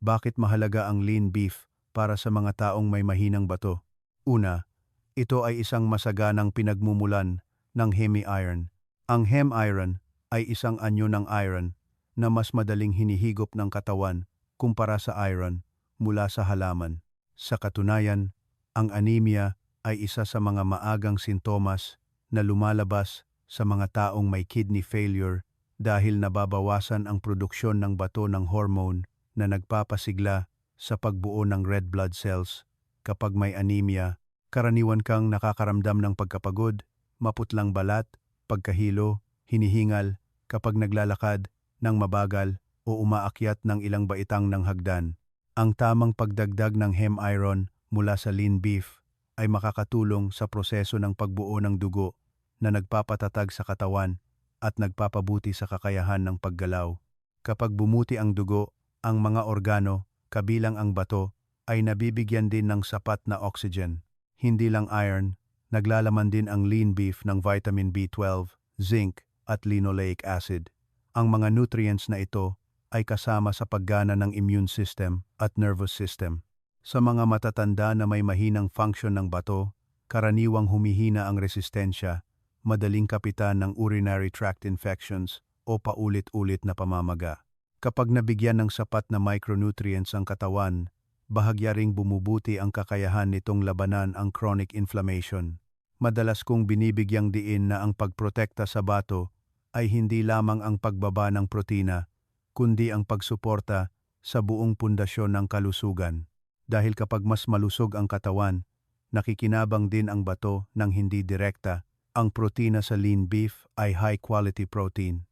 Bakit mahalaga ang lean beef para sa mga taong may mahinang bato? Una, ito ay isang masaganang pinagmumulan ng hemi-iron. Ang hem-iron ay isang anyo ng iron na mas madaling hinihigop ng katawan kumpara sa iron mula sa halaman. Sa katunayan, ang anemia ay isa sa mga maagang sintomas na lumalabas sa mga taong may kidney failure dahil nababawasan ang produksyon ng bato ng hormone na nagpapasigla sa pagbuo ng red blood cells. Kapag may anemia, karaniwan kang nakakaramdam ng pagkapagod, maputlang balat, pagkahilo, hinihingal kapag naglalakad ng mabagal o umaakyat ng ilang baitang ng hagdan. Ang tamang pagdagdag ng hem-iron mula sa lean beef ay makakatulong sa proseso ng pagbuo ng dugo na nagpapatatag sa katawan at nagpapabuti sa kakayahan ng paggalaw. Kapag bumuti ang dugo, ang mga organo, kabilang ang bato, ay nabibigyan din ng sapat na oxygen. Hindi lang iron, naglalaman din ang lean beef ng vitamin B12, zinc at linoleic acid. Ang mga nutrients na ito ay kasama sa paggana ng immune system at nervous system. Sa mga matatanda na may mahinang function ng bato, karaniwang humihina ang resistensya, madaling kapitan ng urinary tract infections o paulit-ulit na pamamaga. Kapag nabigyan ng sapat na micronutrients ang katawan, bahagya ring bumubuti ang kakayahan nitong labanan ang chronic inflammation. Madalas kong binibigyang diin na ang pagprotekta sa bato ay hindi lamang ang pagbaba ng protina, kundi ang pagsuporta sa buong pundasyon ng kalusugan. Dahil kapag mas malusog ang katawan, nakikinabang din ang bato ng hindi direkta. Ang protina sa lean beef ay high-quality protein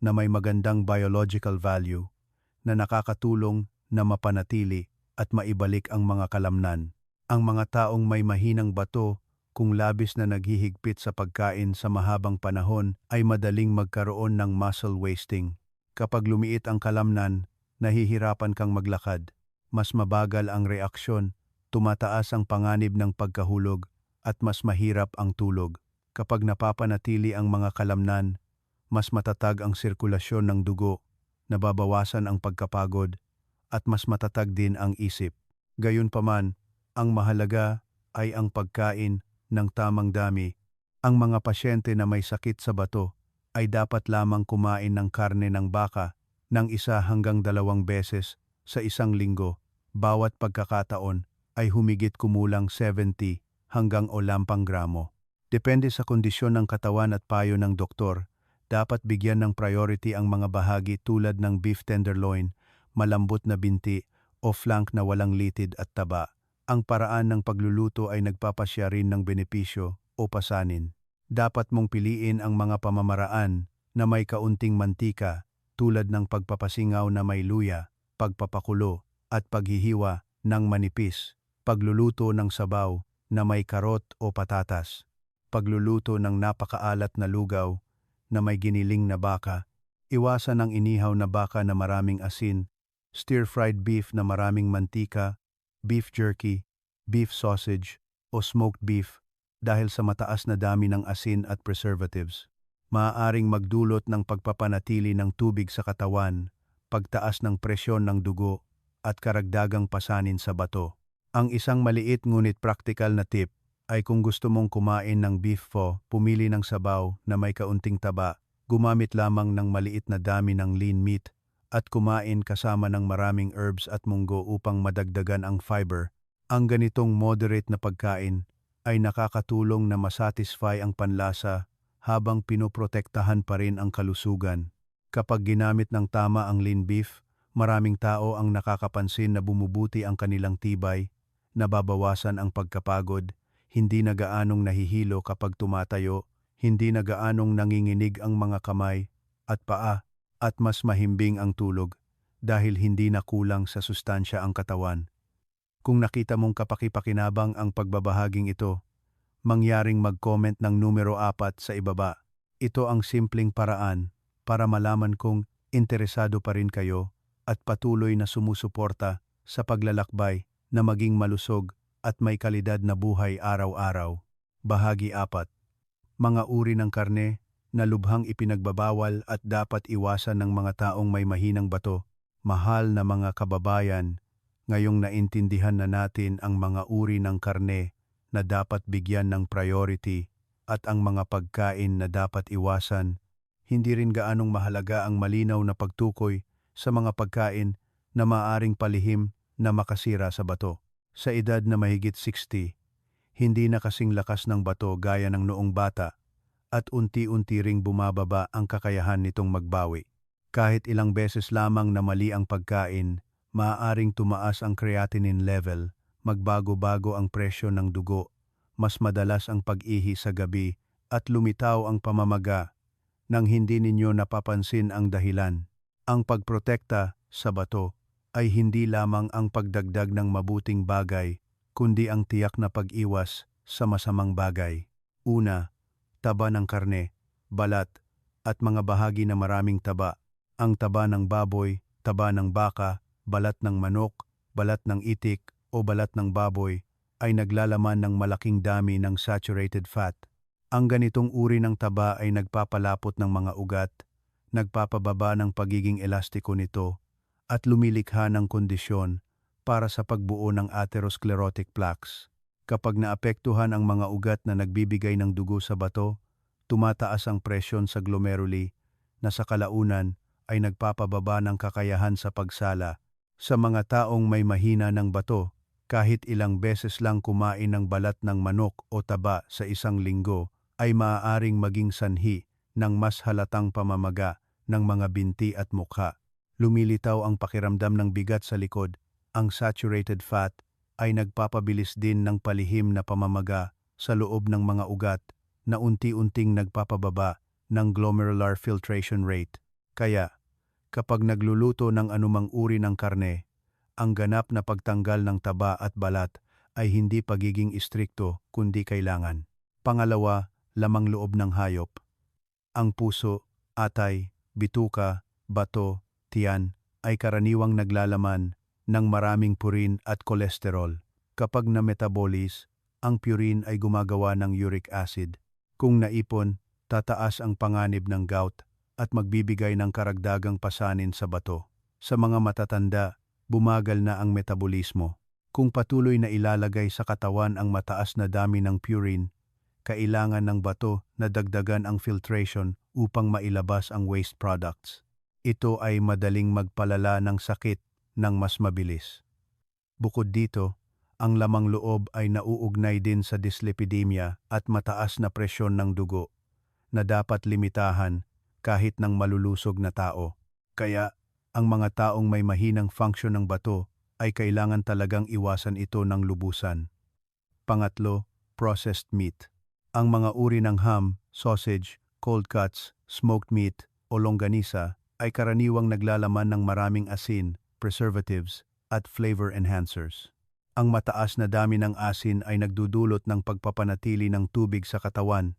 na may magandang biological value na nakakatulong na mapanatili at maibalik ang mga kalamnan. Ang mga taong may mahinang bato kung labis na naghihigpit sa pagkain sa mahabang panahon ay madaling magkaroon ng muscle wasting. Kapag lumiit ang kalamnan, nahihirapan kang maglakad, mas mabagal ang reaksyon, tumataas ang panganib ng pagkahulog at mas mahirap ang tulog. Kapag napapanatili ang mga kalamnan, mas matatag ang sirkulasyon ng dugo, nababawasan ang pagkapagod, at mas matatag din ang isip. Gayunpaman, ang mahalaga ay ang pagkain ng tamang dami. Ang mga pasyente na may sakit sa bato ay dapat lamang kumain ng karne ng baka ng 1 hanggang 2 beses sa isang linggo. Bawat pagkakataon ay humigit kumulang 70 hanggang 80 gramo. Depende sa kondisyon ng katawan at payo ng doktor, dapat bigyan ng priority ang mga bahagi tulad ng beef tenderloin, malambot na binti o flank na walang litid at taba. Ang paraan ng pagluluto ay nagpapasya rin ng benepisyo o pasanin. Dapat mong piliin ang mga pamamaraan na may kaunting mantika tulad ng pagpapasingaw na may luya, pagpapakulo at paghihiwa ng manipis, pagluluto ng sabaw na may karot o patatas, pagluluto ng napakaalat na lugaw na may giniling na baka, iwasan ang inihaw na baka na maraming asin, stir-fried beef na maraming mantika, beef jerky, beef sausage, o smoked beef dahil sa mataas na dami ng asin at preservatives. Maaaring magdulot ng pagpapanatili ng tubig sa katawan, pagtaas ng presyon ng dugo, at karagdagang pasanin sa bato. Ang isang maliit ngunit practical na tip ay kung gusto mong kumain ng beef pho, pumili ng sabaw na may kaunting taba, gumamit lamang ng maliit na dami ng lean meat, at kumain kasama ng maraming herbs at munggo upang madagdagan ang fiber. Ang ganitong moderate na pagkain ay nakakatulong na masatisfy ang panlasa habang pinoprotektahan pa rin ang kalusugan. Kapag ginamit ng tama ang lean beef, maraming tao ang nakakapansin na bumubuti ang kanilang tibay, nababawasan ang pagkapagod, hindi na gaanong nahihilo kapag tumatayo, hindi na gaanong nanginginig ang mga kamay at paa, at mas mahimbing ang tulog dahil hindi na kulang sa sustansya ang katawan. Kung nakita mong kapaki-pakinabang ang pagbabahaging ito, mangyaring mag-comment ng numero 4 sa ibaba. Ito ang simpleng paraan para malaman kung interesado pa rin kayo at patuloy na sumusuporta sa paglalakbay na maging malusog at may kalidad na buhay araw-araw. Bahagi 4. Mga uri ng karne na lubhang ipinagbabawal at dapat iwasan ng mga taong may mahinang bato. Mahal na mga kababayan, ngayong naintindihan na natin ang mga uri ng karne na dapat bigyan ng priority at ang mga pagkain na dapat iwasan, hindi rin gaanong mahalaga ang malinaw na pagtukoy sa mga pagkain na maaaring palihim na makasira sa bato. Sa edad na mahigit 60, hindi na kasing lakas ng bato gaya ng noong bata at unti-unti ring bumababa ang kakayahan nitong magbawi. Kahit ilang beses lamang na mali ang pagkain, maaaring tumaas ang creatinine level, magbago-bago ang presyo ng dugo, mas madalas ang pag-ihi sa gabi at lumitaw ang pamamaga nang hindi ninyo napapansin ang dahilan. Ang pagprotekta sa bato ay hindi lamang ang pagdagdag ng mabuting bagay, kundi ang tiyak na pag-iwas sa masamang bagay. Una, taba ng karne, balat, at mga bahagi na maraming taba. Ang taba ng baboy, taba ng baka, balat ng manok, balat ng itik o balat ng baboy ay naglalaman ng malaking dami ng saturated fat. Ang ganitong uri ng taba ay nagpapalapot ng mga ugat, nagpapababa ng pagiging elastiko nito, at lumilikha ng kondisyon para sa pagbuo ng atherosclerotic plaques. Kapag naapektuhan ang mga ugat na nagbibigay ng dugo sa bato, tumataas ang presyon sa glomeruli na sa kalaunan ay nagpapababa ng kakayahan sa pagsala. Sa mga taong may mahina ng bato, kahit ilang beses lang kumain ng balat ng manok o taba sa isang linggo ay maaaring maging sanhi ng mas halatang pamamaga ng mga binti at mukha. Lumilitaw ang pakiramdam ng bigat sa likod. Ang saturated fat ay nagpapabilis din ng palihim na pamamaga sa loob ng mga ugat na unti-unting nagpapababa ng glomerular filtration rate. Kaya, kapag nagluluto ng anumang uri ng karne, ang ganap na pagtanggal ng taba at balat ay hindi pagiging istrikto kundi kailangan. Pangalawa, lamang loob ng hayop. Ang puso, atay, bituka, bato, tiyan ay karaniwang naglalaman ng maraming purin at kolesterol. Kapag na-metabolis, ang purine ay gumagawa ng uric acid. Kung naipon, tataas ang panganib ng gout at magbibigay ng karagdagang pasanin sa bato. Sa mga matatanda, bumagal na ang metabolismo. Kung patuloy na ilalagay sa katawan ang mataas na dami ng purine, kailangan ng bato na dagdagan ang filtration upang mailabas ang waste products. Ito ay madaling magpalala ng sakit ng mas mabilis. Bukod dito, ang lamang loob ay nauugnay din sa dyslipidemia at mataas na presyon ng dugo na dapat limitahan kahit ng malulusog na tao. Kaya, ang mga taong may mahinang function ng bato ay kailangan talagang iwasan ito ng lubusan. Pangatlo, processed meat. Ang mga uri ng ham, sausage, cold cuts, smoked meat o longganisa ay karaniwang naglalaman ng maraming asin, preservatives, at flavor enhancers. Ang mataas na dami ng asin ay nagdudulot ng pagpapanatili ng tubig sa katawan,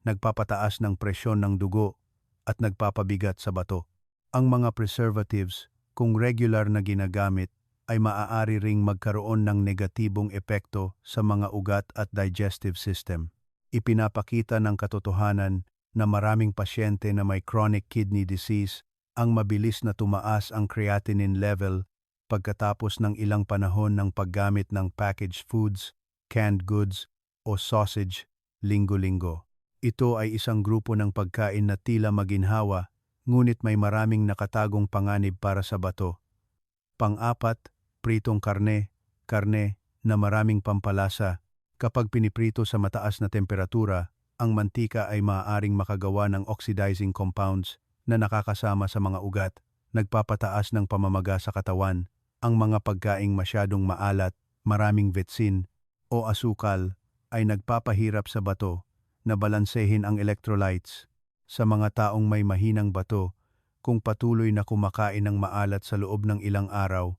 nagpapataas ng presyon ng dugo, at nagpapabigat sa bato. Ang mga preservatives, kung regular na ginagamit, ay maaari ring magkaroon ng negatibong epekto sa mga ugat at digestive system. Ipinapakita ng katotohanan na maraming pasyente na may chronic kidney disease ang mabilis na tumaas ang creatinine level pagkatapos ng ilang panahon ng paggamit ng packaged foods, canned goods, o sausage linggo-linggo. Ito ay isang grupo ng pagkain na tila maginhawa, ngunit may maraming nakatagong panganib para sa bato. Pang-apat, pritong karne na maraming pampalasa. Kapag piniprito sa mataas na temperatura, ang mantika ay maaaring makagawa ng oxidizing compounds na nakakasama sa mga ugat, nagpapataas ng pamamaga sa katawan. Ang mga pagkaing masyadong maalat, maraming vetsin o asukal ay nagpapahirap sa bato na balansehin ang electrolytes. Sa mga taong may mahinang bato, kung patuloy na kumakain ng maalat sa loob ng ilang araw,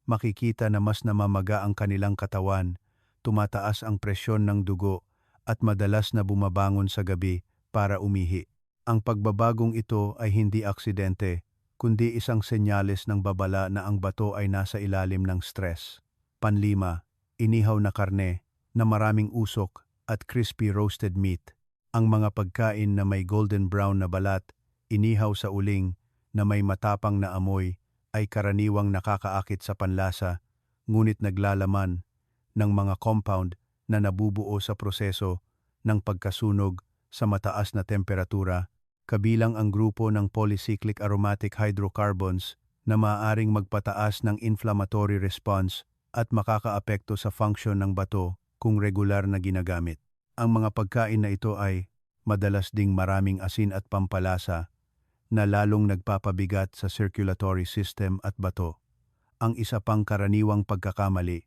makikita na mas namamaga ang kanilang katawan, tumataas ang presyon ng dugo at madalas na bumabangon sa gabi para umihi. Ang pagbabagong ito ay hindi aksidente, kundi isang senyales ng babala na ang bato ay nasa ilalim ng stress. Panlima, inihaw na karne na maraming usok at crispy roasted meat. Ang mga pagkain na may golden brown na balat, inihaw sa uling na may matapang na amoy ay karaniwang nakakaakit sa panlasa, ngunit naglalaman ng mga compound na nabubuo sa proseso ng pagkasunog sa mataas na temperatura, kabilang ang grupo ng polycyclic aromatic hydrocarbons na maaaring magpataas ng inflammatory response at makakaapekto sa function ng bato kung regular na ginagamit. Ang mga pagkain na ito ay madalas ding maraming asin at pampalasa na lalong nagpapabigat sa circulatory system at bato. Ang isa pang karaniwang pagkakamali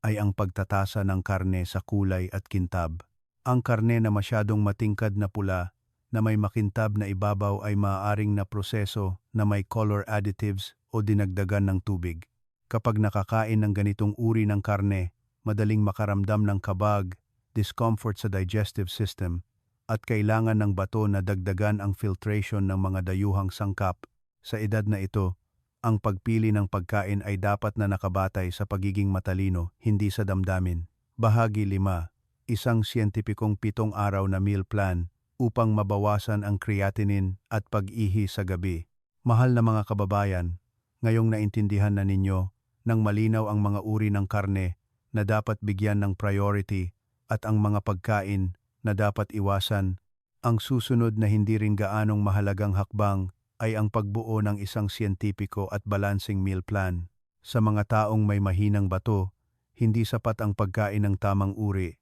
ay ang pagtatasa ng karne sa kulay at kintab. Ang karne na masyadong matingkad na pula na may makintab na ibabaw ay maaaring na proseso na may color additives o dinagdagan ng tubig. Kapag nakakain ng ganitong uri ng karne, madaling makaramdam ng kabag, discomfort sa digestive system, at kailangan ng bato na dagdagan ang filtration ng mga dayuhang sangkap. Sa edad na ito, ang pagpili ng pagkain ay dapat na nakabatay sa pagiging matalino, hindi sa damdamin. Bahagi 5. Isang siyentipikong 7 araw na meal plan upang mabawasan ang creatinine at pag-ihi sa gabi. Mahal na mga kababayan, ngayong naintindihan na ninyo ng malinaw ang mga uri ng karne na dapat bigyan ng priority at ang mga pagkain na dapat iwasan, ang susunod na hindi rin gaanong mahalagang hakbang ay ang pagbuo ng isang siyentipiko at balancing meal plan. Sa mga taong may mahinang bato, hindi sapat ang pagkain ng tamang uri.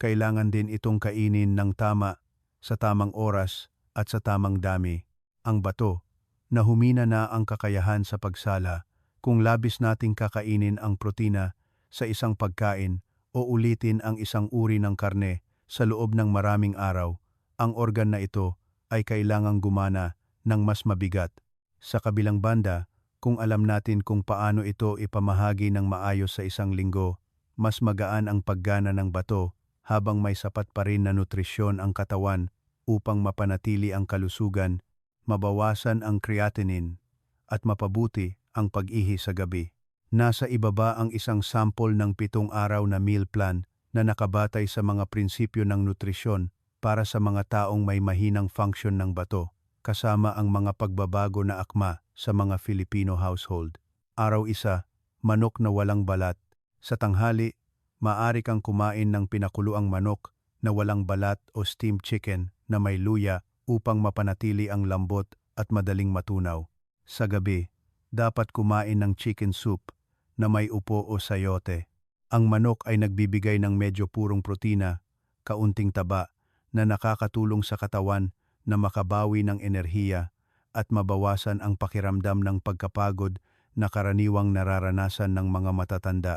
Kailangan din itong kainin ng tama, sa tamang oras at sa tamang dami. Ang bato, na humina na ang kakayahan sa pagsala, kung labis nating kakainin ang protina sa isang pagkain o ulitin ang isang uri ng karne sa loob ng maraming araw, ang organ na ito ay kailangang gumana ng mas mabigat. Sa kabilang banda, kung alam natin kung paano ito ipamahagi ng maayos sa isang linggo, mas magaan ang paggana ng bato habang may sapat pa rin na nutrisyon ang katawan upang mapanatili ang kalusugan, mabawasan ang creatinine, at mapabuti ang pag-ihi sa gabi. Nasa ibaba ang isang sample ng 7 araw na meal plan na nakabatay sa mga prinsipyo ng nutrisyon para sa mga taong may mahinang function ng bato, kasama ang mga pagbabago na akma sa mga Filipino household. Araw 1, manok na walang balat, Sa tanghali, maaari kang kumain ng pinakuluang manok na walang balat o steamed chicken na may luya upang mapanatili ang lambot at madaling matunaw. Sa gabi, dapat kumain ng chicken soup na may upo o sayote. Ang manok ay nagbibigay ng medyo purong protina, kaunting taba, na nakakatulong sa katawan na makabawi ng enerhiya at mabawasan ang pakiramdam ng pagkapagod na karaniwang nararanasan ng mga matatanda.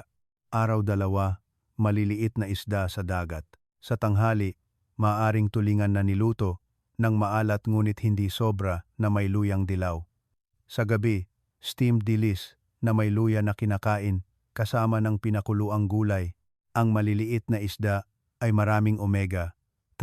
Araw-dalawa, maliliit na isda sa dagat. Sa tanghali, maaring tulingan na niluto ng maalat ngunit hindi sobra na may luyang dilaw. Sa gabi, steamed dilis na may luya na kinakain kasama ng pinakuluang gulay. Ang maliliit na isda ay maraming omega-3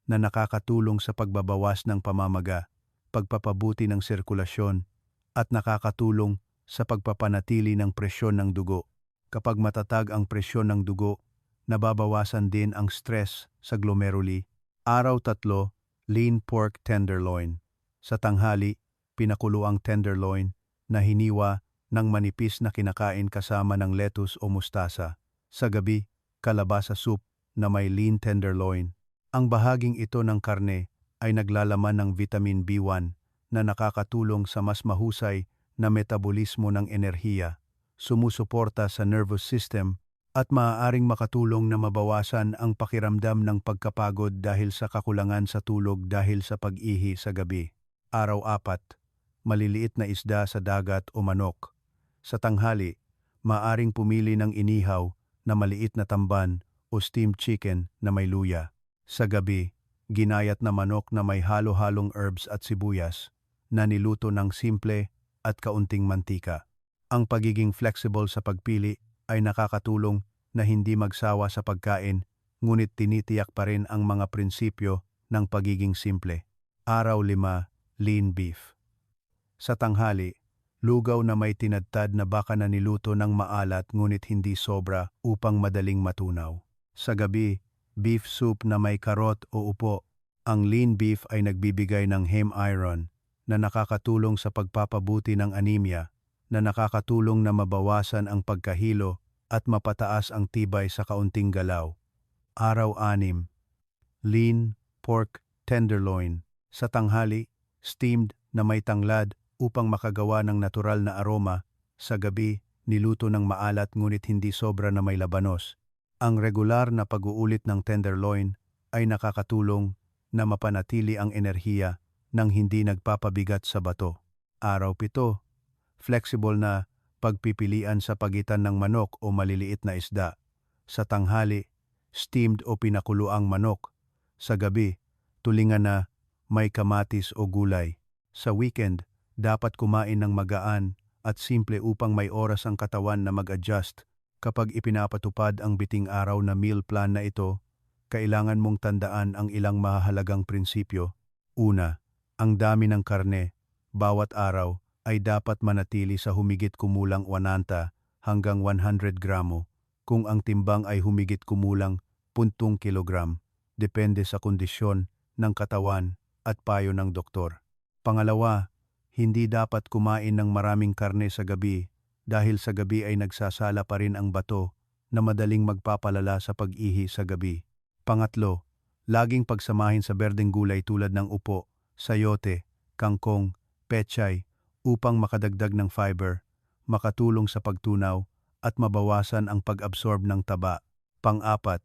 na nakakatulong sa pagbabawas ng pamamaga, pagpapabuti ng sirkulasyon, at nakakatulong sa pagpapanatili ng presyon ng dugo. Kapag matatag ang presyon ng dugo, nababawasan din ang stress sa glomeruli. Araw-3, lean pork tenderloin. Sa tanghali, pinakuluang tenderloin na hiniwa ng manipis na kinakain kasama ng lettuce o mustasa. Sa gabi, kalabasa soup na may lean tenderloin. Ang bahaging ito ng karne ay naglalaman ng vitamin B1 na nakakatulong sa mas mahusay na metabolismo ng enerhiya, sumusuporta sa nervous system at maaaring makatulong na mabawasan ang pakiramdam ng pagkapagod dahil sa kakulangan sa tulog dahil sa pag-ihi sa gabi. Araw-4, maliliit na isda sa dagat o manok. Sa tanghali, maaaring pumili ng inihaw na maliit na tamban o steamed chicken na may luya. Sa gabi, ginayat na manok na may halo-halong herbs at sibuyas na niluto ng simple at kaunting mantika. Ang pagiging flexible sa pagpili ay nakakatulong na hindi magsawa sa pagkain, ngunit tinitiyak pa rin ang mga prinsipyo ng pagiging simple. Araw-5, lean beef. Sa tanghali, lugaw na may tinadtad na baka na niluto ng maalat ngunit hindi sobra upang madaling matunaw. Sa gabi, beef soup na may karot o upo. Ang lean beef ay nagbibigay ng heme iron na nakakatulong sa pagpapabuti ng anemia, na nakakatulong na mabawasan ang pagkahilo at mapataas ang tibay sa kaunting galaw. Araw-6, lean pork tenderloin. Sa tanghali, steamed na may tanglad upang makagawa ng natural na aroma. Sa gabi, niluto ng maalat ngunit hindi sobra na may labanos. Ang regular na pag-uulit ng tenderloin ay nakakatulong na mapanatili ang enerhiya nang hindi nagpapabigat sa bato. Araw-7, flexible na pagpipilian sa pagitan ng manok o maliliit na isda. Sa tanghali, steamed o pinakuluang manok. Sa gabi, tulingan na may kamatis o gulay. Sa weekend, dapat kumain ng magaan at simple upang may oras ang katawan na mag-adjust. Kapag ipinapatupad ang biting araw na meal plan na ito, kailangan mong tandaan ang ilang mahahalagang prinsipyo. Una, ang dami ng karne, bawat araw, ay dapat manatili sa humigit kumulang 100 hanggang 100 gramo, kung ang timbang ay humigit kumulang 0.2 kilogram, depende sa kondisyon ng katawan at payo ng doktor. Pangalawa, hindi dapat kumain ng maraming karne sa gabi dahil sa gabi ay nagsasala pa rin ang bato na madaling magpapalala sa pag-ihi sa gabi. Pangatlo, laging pagsamahin sa berdeng gulay tulad ng upo, sayote, kangkong, pechay, upang makadagdag ng fiber, makatulong sa pagtunaw, at mabawasan ang pag-absorb ng taba. Pang-apat,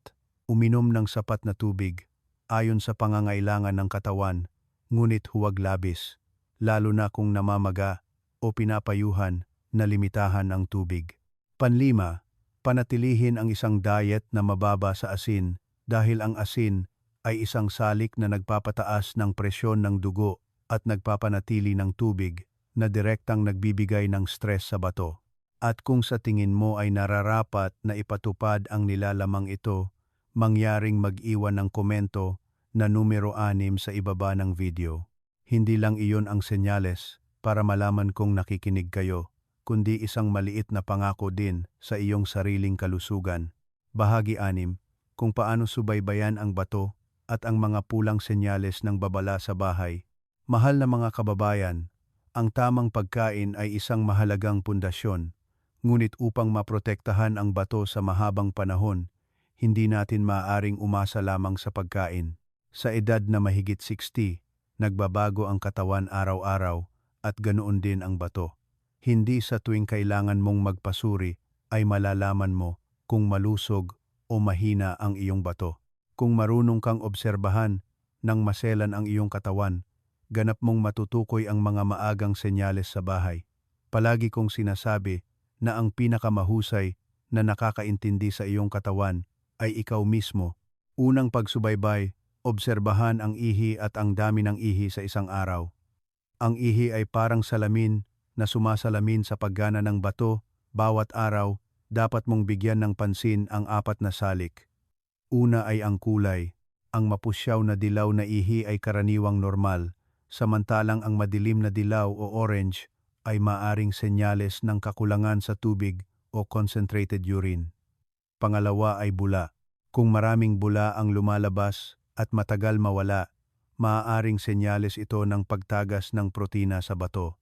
uminom ng sapat na tubig, ayon sa pangangailangan ng katawan, ngunit huwag labis, lalo na kung namamaga o pinapayuhan na limitahan ang tubig. Panlima, panatilihin ang isang diet na mababa sa asin dahil ang asin ay isang salik na nagpapataas ng presyon ng dugo at nagpapanatili ng tubig na direktang nagbibigay ng stress sa bato. At kung sa tingin mo ay nararapat na ipatupad ang nilalamang ito, mangyaring mag-iwan ng komento na numero 6 sa ibaba ng video. Hindi lang iyon ang senyales para malaman kong nakikinig kayo, kundi isang maliit na pangako din sa iyong sariling kalusugan. Bahagi 6, kung paano subaybayan ang bato at ang mga pulang senyales ng babala sa bahay. Mahal na mga kababayan, ang tamang pagkain ay isang mahalagang pundasyon, Ngunit upang maprotektahan ang bato sa mahabang panahon, hindi natin maaaring umasa lamang sa pagkain. Sa edad na mahigit 60, nagbabago ang katawan araw-araw at ganoon din ang bato. Hindi sa tuwing kailangan mong magpasuri ay malalaman mo kung malusog o mahina ang iyong bato. Kung marunong kang obserbahan nang maselan ang iyong katawan, ganap mong matutukoy ang mga maagang senyales sa bahay. Palagi kong sinasabi na ang pinakamahusay na nakakaintindi sa iyong katawan ay ikaw mismo. Unang pagsubaybay, obserbahan ang ihi at ang dami ng ihi sa isang araw. Ang ihi ay parang salamin na sumasalamin sa paggana ng bato. Bawat araw, dapat mong bigyan ng pansin ang apat na salik. Una ay ang kulay. Ang mapusyaw na dilaw na ihi ay karaniwang normal, samantalang ang madilim na dilaw o orange ay maaring senyales ng kakulangan sa tubig o concentrated urine. Pangalawa ay bula. Kung maraming bula ang lumalabas at matagal mawala, maaaring senyales ito ng pagtagas ng protina sa bato.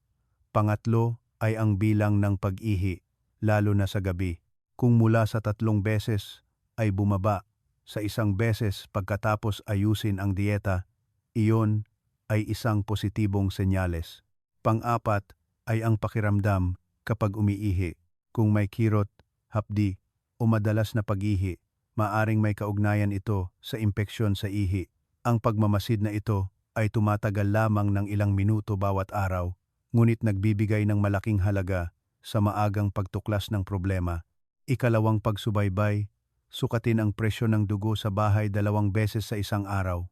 Pangatlo ay ang bilang ng pag-ihi, lalo na sa gabi. Kung mula sa 3 beses ay bumaba sa 1 beses pagkatapos ayusin ang dieta, iyon ay isang positibong senyales. Pang-apat ay ang pakiramdam kapag umiihi. Kung may kirot, hapdi o madalas na pag-ihi, maaring may kaugnayan ito sa impeksyon sa ihi. Ang pagmamasid na ito ay tumatagal lamang ng ilang minuto bawat araw, ngunit nagbibigay ng malaking halaga sa maagang pagtuklas ng problema. Ikalawang pagsubaybay, sukatin ang presyon ng dugo sa bahay 2 beses sa isang araw.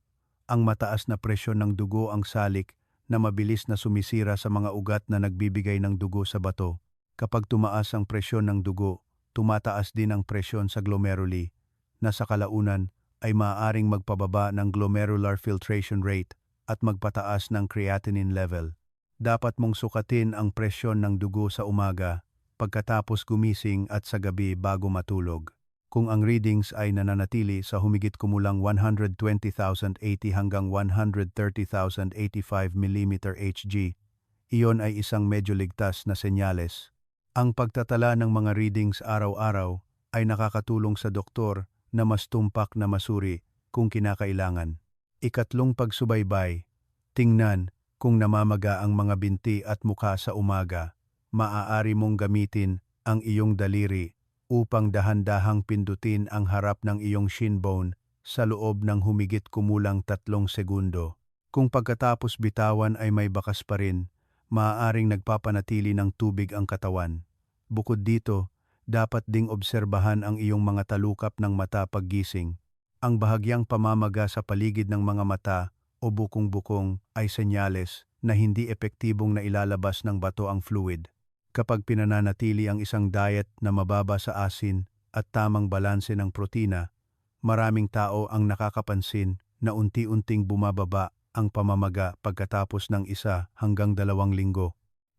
Ang mataas na presyon ng dugo ang salik na mabilis na sumisira sa mga ugat na nagbibigay ng dugo sa bato. Kapag tumaas ang presyon ng dugo, tumataas din ang presyon sa glomeruli, na sa kalaunan ay maaaring magpababa ng glomerular filtration rate at magpataas ng creatinine level. Dapat mong sukatin ang presyon ng dugo sa umaga, pagkatapos gumising at sa gabi bago matulog. Kung ang readings ay nananatili sa humigit kumulang 120,080 hanggang 130,085 mm Hg, iyon ay isang medyo ligtas na senyales. Ang pagtatala ng mga readings araw-araw ay nakakatulong sa doktor na mas tumpak na masuri kung kinakailangan. Ikatlong pagsubaybay, tingnan kung namamaga ang mga binti at mukha sa umaga. Maaari mong gamitin ang iyong daliri upang dahan-dahang pindutin ang harap ng iyong shin bone sa loob ng humigit kumulang 3 segundo. Kung pagkatapos bitawan ay may bakas pa rin, maaaring nagpapanatili ng tubig ang katawan. Bukod dito, dapat ding obserbahan ang iyong mga talukap ng mata paggising. Ang bahagyang pamamaga sa paligid ng mga mata o bukong-bukong ay senyales na hindi epektibong nailalabas ng bato ang fluid. Kapag pinananatili ang isang diet na mababa sa asin at tamang balanse ng protina, maraming tao ang nakakapansin na unti-unting bumababa ang pamamaga pagkatapos ng 1 hanggang 2 linggo.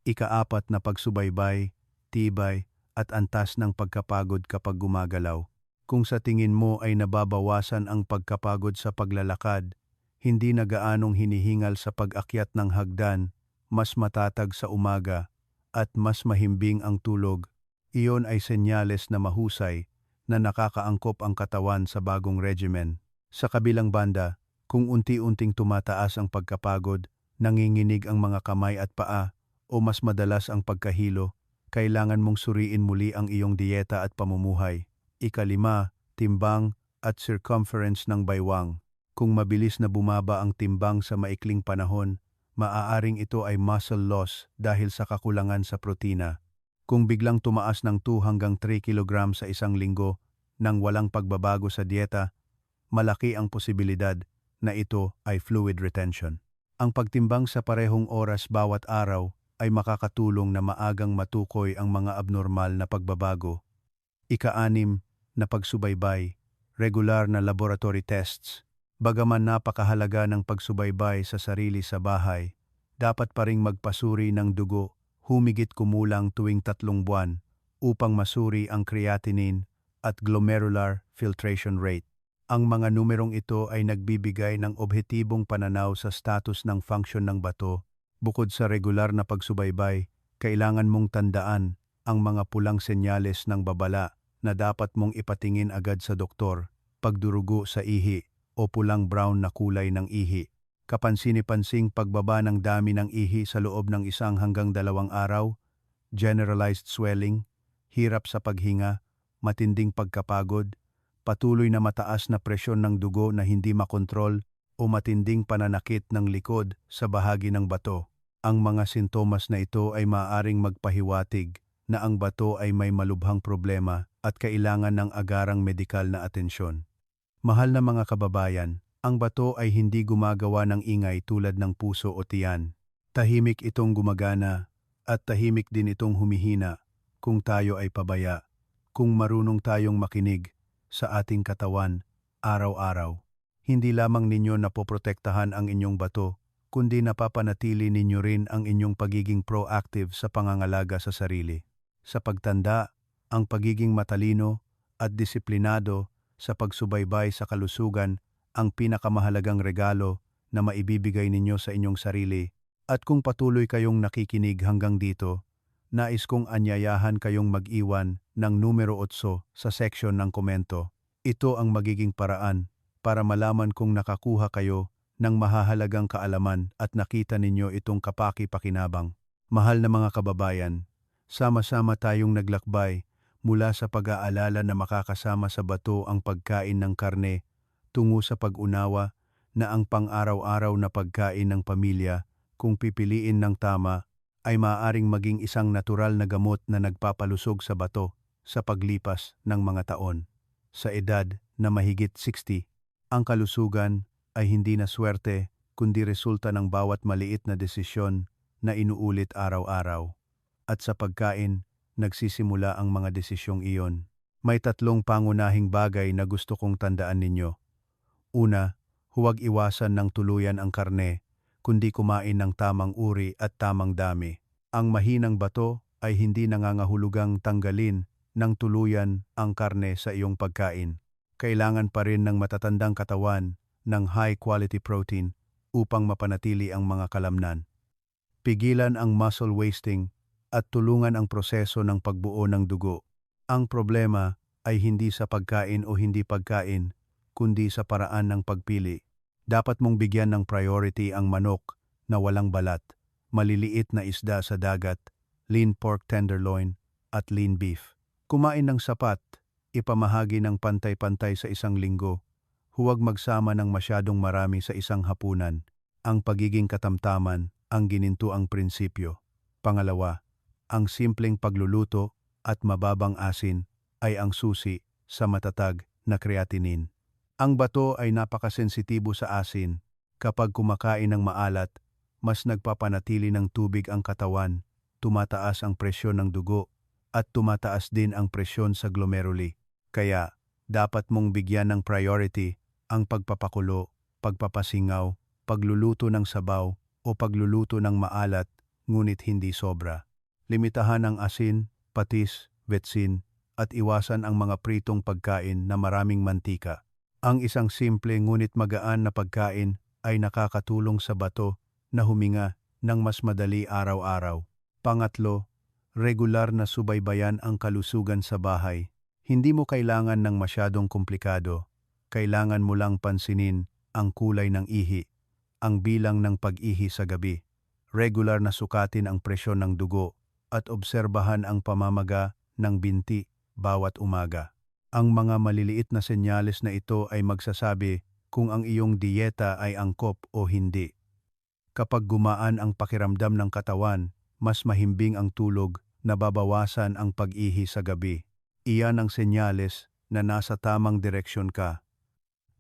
Ika-4 na pagsubaybay, tibay at antas ng pagkapagod kapag gumagalaw. Kung sa tingin mo ay nababawasan ang pagkapagod sa paglalakad, hindi na gaanong hinihingal sa pag-akyat ng hagdan, mas matatag sa umaga, at mas mahimbing ang tulog, iyon ay senyales na mahusay na nakakaangkop ang katawan sa bagong regimen. Sa kabilang banda, kung unti-unting tumataas ang pagkapagod, nanginginig ang mga kamay at paa, o mas madalas ang pagkahilo, kailangan mong suriin muli ang iyong dieta at pamumuhay. Ika-5, timbang at circumference ng baywang. Kung mabilis na bumaba ang timbang sa maikling panahon, maaaring ito ay muscle loss dahil sa kakulangan sa protina. Kung biglang tumaas ng 2 hanggang 3 kg sa isang linggo nang walang pagbabago sa dieta, malaki ang posibilidad na ito ay fluid retention. Ang pagtimbang sa parehong oras bawat araw ay makakatulong na maagang matukoy ang mga abnormal na pagbabago. Ika-6 na pagsubaybay, regular na laboratory tests. Bagaman napakahalaga ng pagsubaybay sa sarili sa bahay, dapat pa ring magpasuri ng dugo humigit kumulang tuwing 3 buwan upang masuri ang creatinine at glomerular filtration rate. Ang mga numerong ito ay nagbibigay ng objetibong pananaw sa status ng function ng bato. Bukod sa regular na pagsubaybay, kailangan mong tandaan ang mga pulang senyales ng babala na dapat mong ipatingin agad sa doktor, pagdurugo sa ihi o pulang brown na kulay ng ihi. Kapansin-pansing pagbaba ng dami ng ihi sa loob ng 1 hanggang 2 araw, generalized swelling, hirap sa paghinga, matinding pagkapagod, patuloy na mataas na presyon ng dugo na hindi makontrol o matinding pananakit ng likod sa bahagi ng bato. Ang mga sintomas na ito ay maaaring magpahiwatig na ang bato ay may malubhang problema at kailangan ng agarang medikal na atensyon. Mahal na mga kababayan, ang bato ay hindi gumagawa ng ingay tulad ng puso o tiyan. Tahimik itong gumagana at tahimik din itong humihina kung tayo ay pabaya, kung marunong tayong makinig sa ating katawan araw-araw. Hindi lamang ninyo napoprotektahan ang inyong bato, kundi napapanatili ninyo rin ang inyong pagiging proactive sa pangangalaga sa sarili. Sa pagtanda, ang pagiging matalino at disiplinado sa pagsubaybay sa kalusugan ang pinakamahalagang regalo na maibibigay ninyo sa inyong sarili. At kung patuloy kayong nakikinig hanggang dito, nais kong anyayahan kayong mag-iwan ng numero 8 sa section ng komento. Ito ang magiging paraan para malaman kung nakakuha kayo ng mahahalagang kaalaman at nakita ninyo itong kapaki-pakinabang. Mahal na mga kababayan, sama-sama tayong naglakbay mula sa pag-aalala na makakasama sa bato ang pagkain ng karne tungo sa pag-unawa na ang pang-araw-araw na pagkain ng pamilya, kung pipiliin ng tama, ay maaaring maging isang natural na gamot na nagpapalusog sa bato sa paglipas ng mga taon. Sa edad na mahigit 60, ang kalusugan ay hindi na swerte kundi resulta ng bawat maliit na desisyon na inuulit araw-araw. At sa pagkain, nagsisimula ang mga desisyong iyon. May 3 pangunahing bagay na gusto kong tandaan ninyo. Una, huwag iwasan ng tuluyan ang karne, kundi kumain ng tamang uri at tamang dami. Ang mahinang bato ay hindi nangangahulugang tanggalin ng tuluyan ang karne sa iyong pagkain. Kailangan pa rin ng matatandang katawan ng high-quality protein upang mapanatili ang mga kalamnan. Pigilan ang muscle wasting at tulungan ang proseso ng pagbuo ng dugo. Ang problema ay hindi sa pagkain o hindi pagkain, kundi sa paraan ng pagpili. Dapat mong bigyan ng priority ang manok na walang balat, maliliit na isda sa dagat, lean pork tenderloin, at lean beef. Kumain ng sapat, ipamahagi ng pantay-pantay sa isang linggo. Huwag magsama ng masyadong marami sa isang hapunan. Ang pagiging katamtaman ang ginintuang prinsipyo. Pangalawa, ang simpleng pagluluto at mababang asin ay ang susi sa matatag na creatinine. Ang bato ay napakasensitibo sa asin. Kapag kumakain ng maalat, mas nagpapanatili ng tubig ang katawan, tumataas ang presyon ng dugo, at tumataas din ang presyon sa glomeruli. Kaya, dapat mong bigyan ng priority ang pagpapakulo, pagpapasingaw, pagluluto ng sabaw, o pagluluto ng maalat, ngunit hindi sobra. Limitahan ang asin, patis, vetsin, at iwasan ang mga pritong pagkain na maraming mantika. Ang isang simple ngunit magaan na pagkain ay nakakatulong sa bato na huminga ng mas madali araw-araw. Pangatlo, regular na subaybayan ang kalusugan sa bahay. Hindi mo kailangan ng masyadong komplikado. Kailangan mo lang pansinin ang kulay ng ihi, ang bilang ng pag-ihi sa gabi, regular na sukatin ang presyon ng dugo, at obserbahan ang pamamaga ng binti bawat umaga. Ang mga maliliit na senyales na ito ay magsasabi kung ang iyong dieta ay angkop o hindi. Kapag gumaan ang pakiramdam ng katawan, mas mahimbing ang tulog, nababawasan ang pag-ihi sa gabi. Iyan ang senyales na nasa tamang direksyon ka.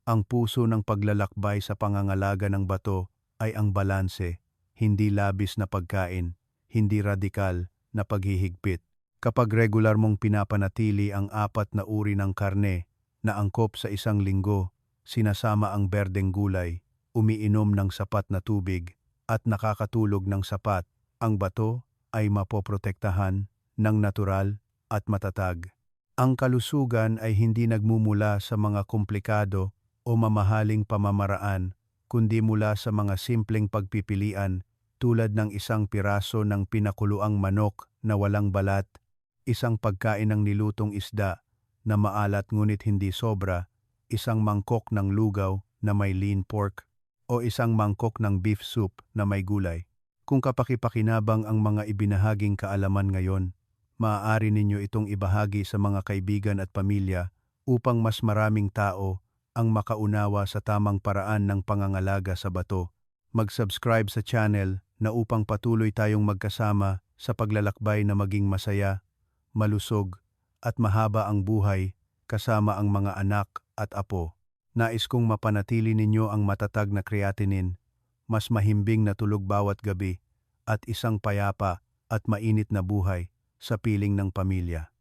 Ang puso ng paglalakbay sa pangangalaga ng bato ay ang balanse, hindi labis na pagkain, hindi radikal na paghihigpit. Kapag regular mong pinapanatili ang 4 na uri ng karne na angkop sa isang linggo, sinasama ang berdeng gulay, umiinom ng sapat na tubig, at nakakatulog ng sapat, ang bato ay mapoprotektahan ng natural at matatag. Ang kalusugan ay hindi nagmumula sa mga komplikado o mamahaling pamamaraan, kundi mula sa mga simpleng pagpipilian tulad ng isang piraso ng pinakuluang manok na walang balat, isang pagkain ng nilutong isda na maalat ngunit hindi sobra, isang mangkok ng lugaw na may lean pork, o isang mangkok ng beef soup na may gulay. Kung kapakipakinabang ang mga ibinahaging kaalaman ngayon, maaari ninyo itong ibahagi sa mga kaibigan at pamilya upang mas maraming tao ang makaunawa sa tamang paraan ng pangangalaga sa bato. Mag-subscribe sa channel na upang patuloy tayong magkasama sa paglalakbay na maging masaya, malusog, at mahaba ang buhay kasama ang mga anak at apo. Nais kong mapanatili ninyo ang matatag na creatinine, mas mahimbing na tulog bawat gabi, at isang payapa at mainit na buhay sa piling ng pamilya.